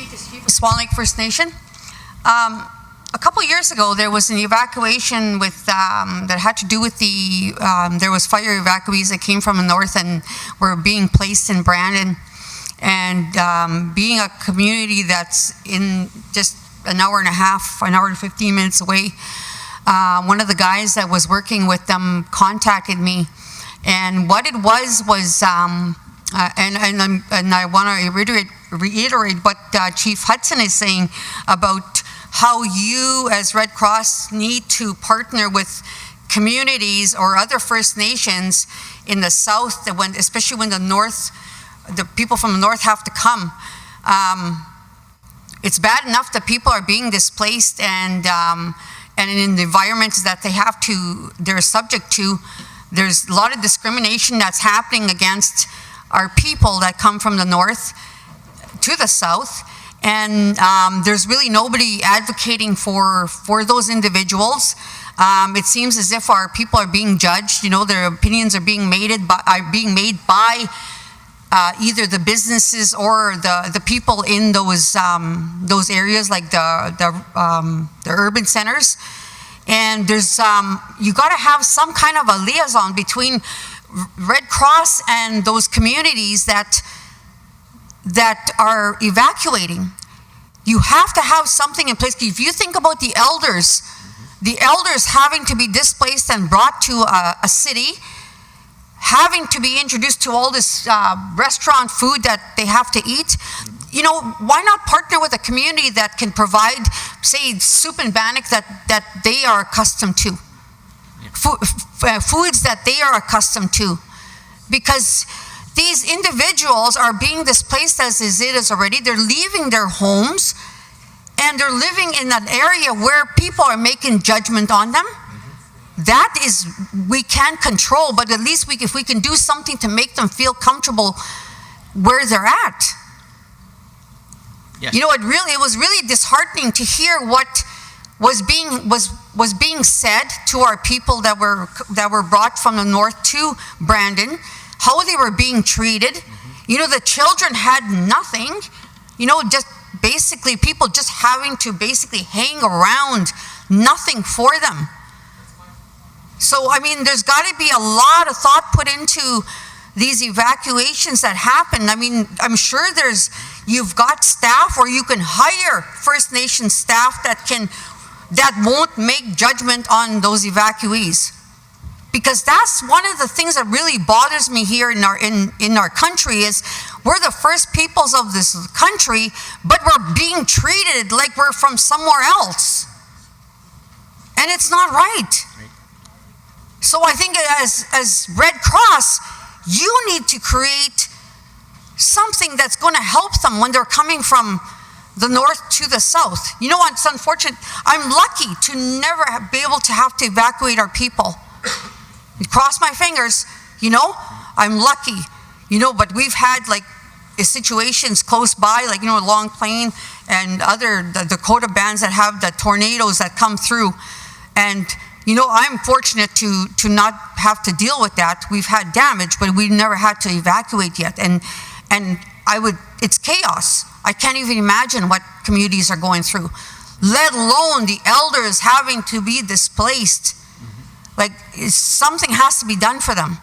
Chief of Swan Lake First Nation. A couple years ago, there was an evacuation with that had to do with the there was fire evacuees that came from the north and were being placed in Brandon, and being a community that's in just an hour and a half, an hour and 15 minutes away. One of the guys that was working with them contacted me, and what it was and I want to reiterate what Chief Hudson is saying about how you as Red Cross need to partner with communities or other First Nations in the south, especially when the people from the north have to come. It's bad enough that people are being displaced and in the environments that they're subject to. There's a lot of discrimination that's happening against our people that come from the north to the south, and there's really nobody advocating for those individuals. It seems as if our people are being judged. Their opinions are being made by either the businesses or the people in those areas, like the urban centers. And there's you got to have some kind of a liaison between Red Cross and those communities that are evacuating. You have to have something in place. If you think about the elders having to be displaced and brought to a city, having to be introduced to all this restaurant food that they have to eat, why not partner with a community that can provide, say, soup and bannock that they are accustomed to? Foods that they are accustomed to, because these individuals are being displaced as it is already. They're leaving their homes and they're living in an area where people are making judgment on them. That is, we can't control, but at least if we can do something to make them feel comfortable where they're at. Yes. It was really disheartening to hear what was being said to our people that were brought from the north to Brandon, how they were being treated. The children had nothing. Just basically people just having to basically hang around, nothing for them. So, there's got to be a lot of thought put into these evacuations that happen. I'm sure you've got staff, or you can hire First Nation staff that won't make judgment on those evacuees. Because that's one of the things that really bothers me here in our country is we're the first peoples of this country, but we're being treated like we're from somewhere else. And it's not right. So I think as Red Cross, you need to create something that's going to help them when they're coming from the north to the south. It's unfortunate. I'm lucky to never be able to have to evacuate our people. Cross my fingers, I'm lucky, but we've had situations close by, Long Plain and the Dakota bands that have the tornadoes that come through. And, I'm fortunate to not have to deal with that. We've had damage, but we've never had to evacuate yet. And it's chaos. I can't even imagine what communities are going through, let alone the elders having to be displaced. Something has to be done for them.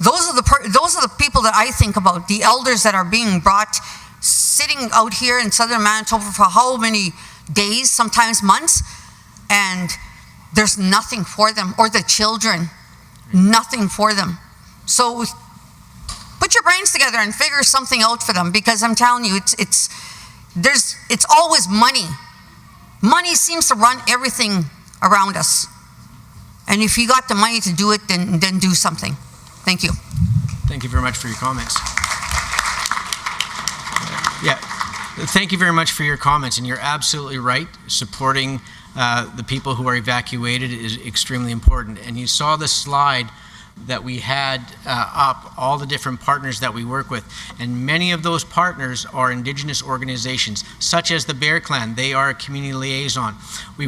Those are the people that I think about, the elders that are being brought, sitting out here in southern Manitoba for how many days, sometimes months, and there's nothing for them, or the children, nothing for them. So put your brains together and figure something out for them, because I'm telling you, it's always money. Money seems to run everything around us. And if you got the money to do it, then do something. Thank you. Thank you very much for your comments. Yeah, thank you very much for your comments, and you're absolutely right. Supporting the people who are evacuated is extremely important. And you saw the slide that we had up, all the different partners that we work with. And many of those partners are Indigenous organizations, such as the Bear Clan. They are a community liaison.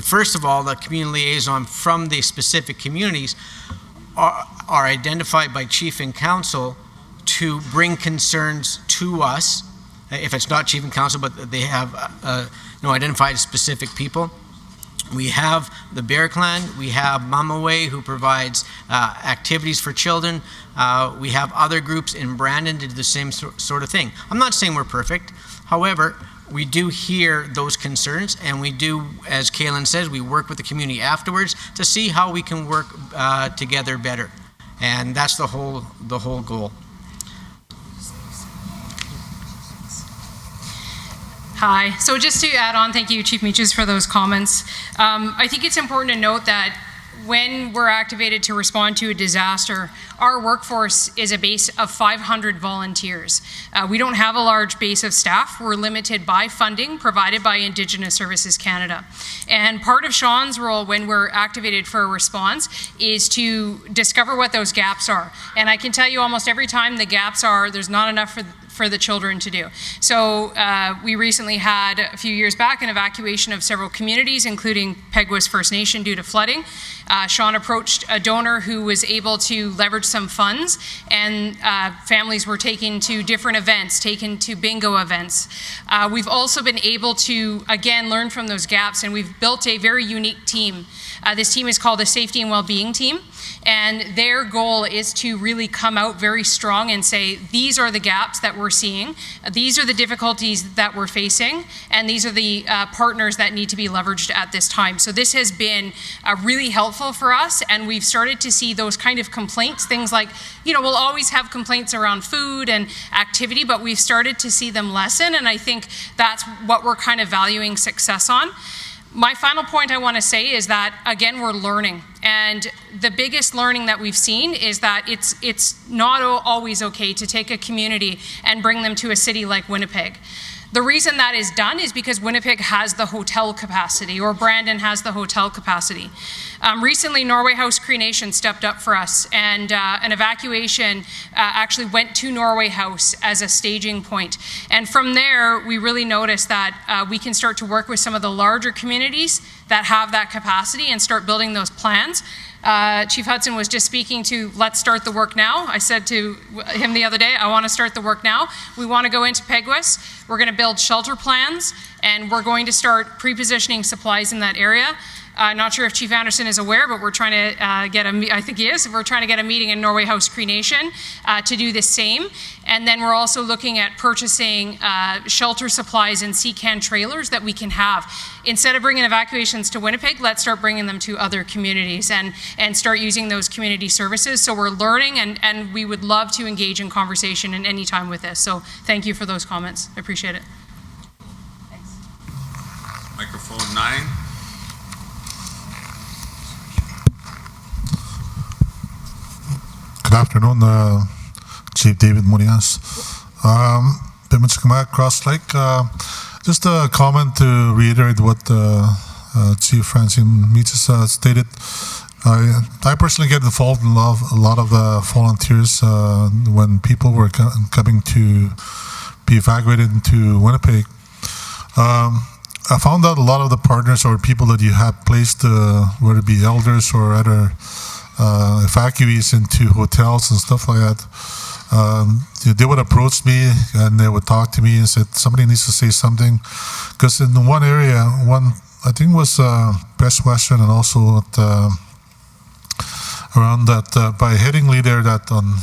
First of all, the community liaison from the specific communities are identified by Chief and Council to bring concerns to us. If it's not Chief and Council, but they have identified specific people. We have the Bear Clan, we have Mama Way, who provides activities for children. We have other groups in Brandon to do the same sort of thing. I'm not saying we're perfect. However, we do hear those concerns, and we do, as Kaylin says, we work with the community afterwards to see how we can work together better. And that's the whole goal. Hi. So just to add on, thank you, Chief Meaches, for those comments. I think it's important to note that when we're activated to respond to a disaster, our workforce is a base of 500 volunteers. We don't have a large base of staff. We're limited by funding provided by Indigenous Services Canada. And part of Sean's role when we're activated for a response is to discover what those gaps are. And I can tell you almost every time the gaps are, there's not enough for the children to do. So we recently had, a few years back, an evacuation of several communities, including Peguis First Nation, due to flooding. Sean approached a donor who was able to leverage some funds, and families were taken to different events, taken to bingo events. We've also been able to, again, learn from those gaps, and we've built a very unique team. This team is called the Safety and Wellbeing Team, and their goal is to really come out very strong and say, these are the gaps that we're seeing, these are the difficulties that we're facing, and these are the partners that need to be leveraged at this time. So this has been really helpful for us, and we've started to see those kind of complaints, things like, we'll always have complaints around food and activity, but we've started to see them lessen, and I think that's what we're kind of valuing success on. My final point I want to say is that, again, we're learning. And the biggest learning that we've seen is that it's not always okay to take a community and bring them to a city like Winnipeg. The reason that is done is because Winnipeg has the hotel capacity, or Brandon has the hotel capacity. Recently, Norway House Cree Nation stepped up for us, and an evacuation actually went to Norway House as a staging point. And from there, we really noticed that we can start to work with some of the larger communities that have that capacity and start building those plans. Chief Hudson was just speaking to, let's start the work now. I said to him the other day, I want to start the work now. We want to go into Peguis. We're going to build shelter plans, and we're going to start pre-positioning supplies in that area. Not sure if Chief Anderson is aware, but we're trying to I think he is, we're trying to get a meeting in Norway House Cree Nation to do the same. And then we're also looking at purchasing shelter supplies and CCAN trailers that we can have. Instead of bringing evacuations to Winnipeg, let's start bringing them to other communities and start using those community services. So we're learning, and we would love to engage in conversation at any time with this. So thank you for those comments. I appreciate it. Thanks. Microphone 9. Good afternoon, Chief David Murias. Pimmichkamak Cross Lake. Just a comment to reiterate what Chief Francine Meaches stated. I personally get involved in a lot of the volunteers when people were coming to be evacuated into Winnipeg. I found out a lot of the partners or people that you have placed, whether it be elders or other evacuees into hotels and stuff like that, they would approach me and they would talk to me and said, somebody needs to say something. Because in one area, I think it was Best Western, and also at, around that, by Headingley there, that on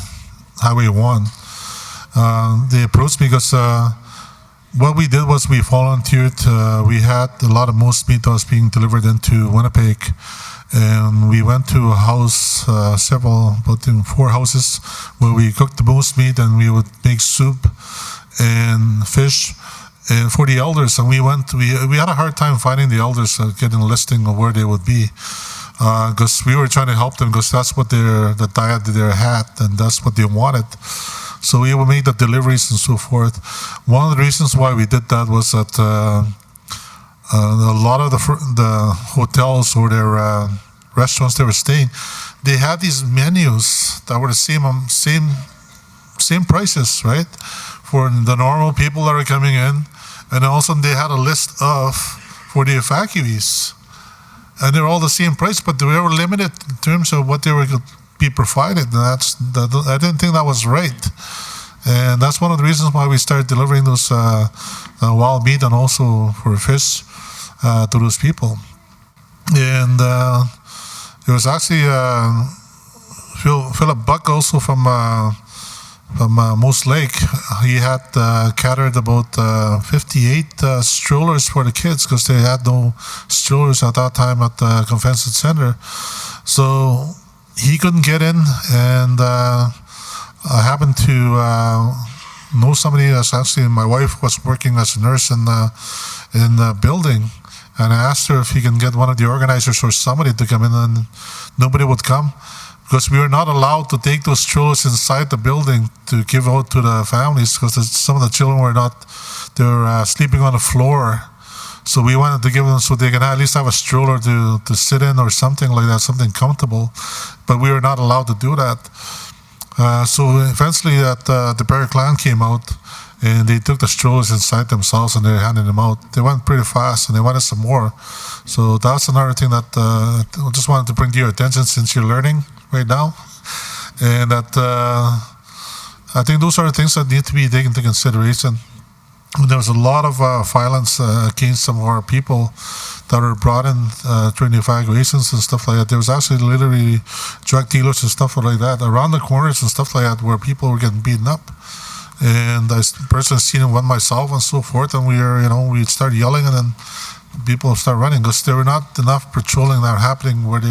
Highway 1, they approached me because what we did was we volunteered. We had a lot of moose meat that was being delivered into Winnipeg. And we went to a house, about 4 houses, where we cooked the moose meat and we would make soup and fish and for the elders. And we had a hard time finding the elders, getting a listing of where they would be, because we were trying to help them, because that's what the diet that they had and that's what they wanted. So we would make the deliveries and so forth. One of the reasons why we did that was that a lot of the hotels or their restaurants they were staying, they had these menus that were the same prices, right, for the normal people that are coming in, and also they had a list for the evacuees, and they're all the same price, but they were limited in terms of what they were going to be provided. And I didn't think that was right. And that's one of the reasons why we started delivering those wild meat and also for fish. to those people. And it was actually Philip Buck also from Moose Lake. He had catered about 58 strollers for the kids because they had no strollers at that time at the convention center. So he couldn't get in, and I happened to know somebody that's actually, my wife was working as a nurse in the building, and I asked her if he can get one of the organizers or somebody to come in, and nobody would come. Because we were not allowed to take those strollers inside the building to give out to the families because some of the children were not, they were sleeping on the floor. So we wanted to give them so they can at least have a stroller to sit in or something like that, something comfortable. But we were not allowed to do that. So eventually the Barry Clan came out and they took the strollers inside themselves and they handed them out. They went pretty fast and they wanted some more. So that's another thing that I just wanted to bring to your attention since you're learning right now, and that I think those are the things that need to be taken into consideration. There was a lot of violence against some of our people that were brought in during the evacuations and stuff like that. There was actually literally drug dealers and stuff like that around the corners and stuff like that where people were getting beaten up. And I personally seen one myself and so forth, and we started yelling, and then people started running because there were not enough patrolling that were happening where they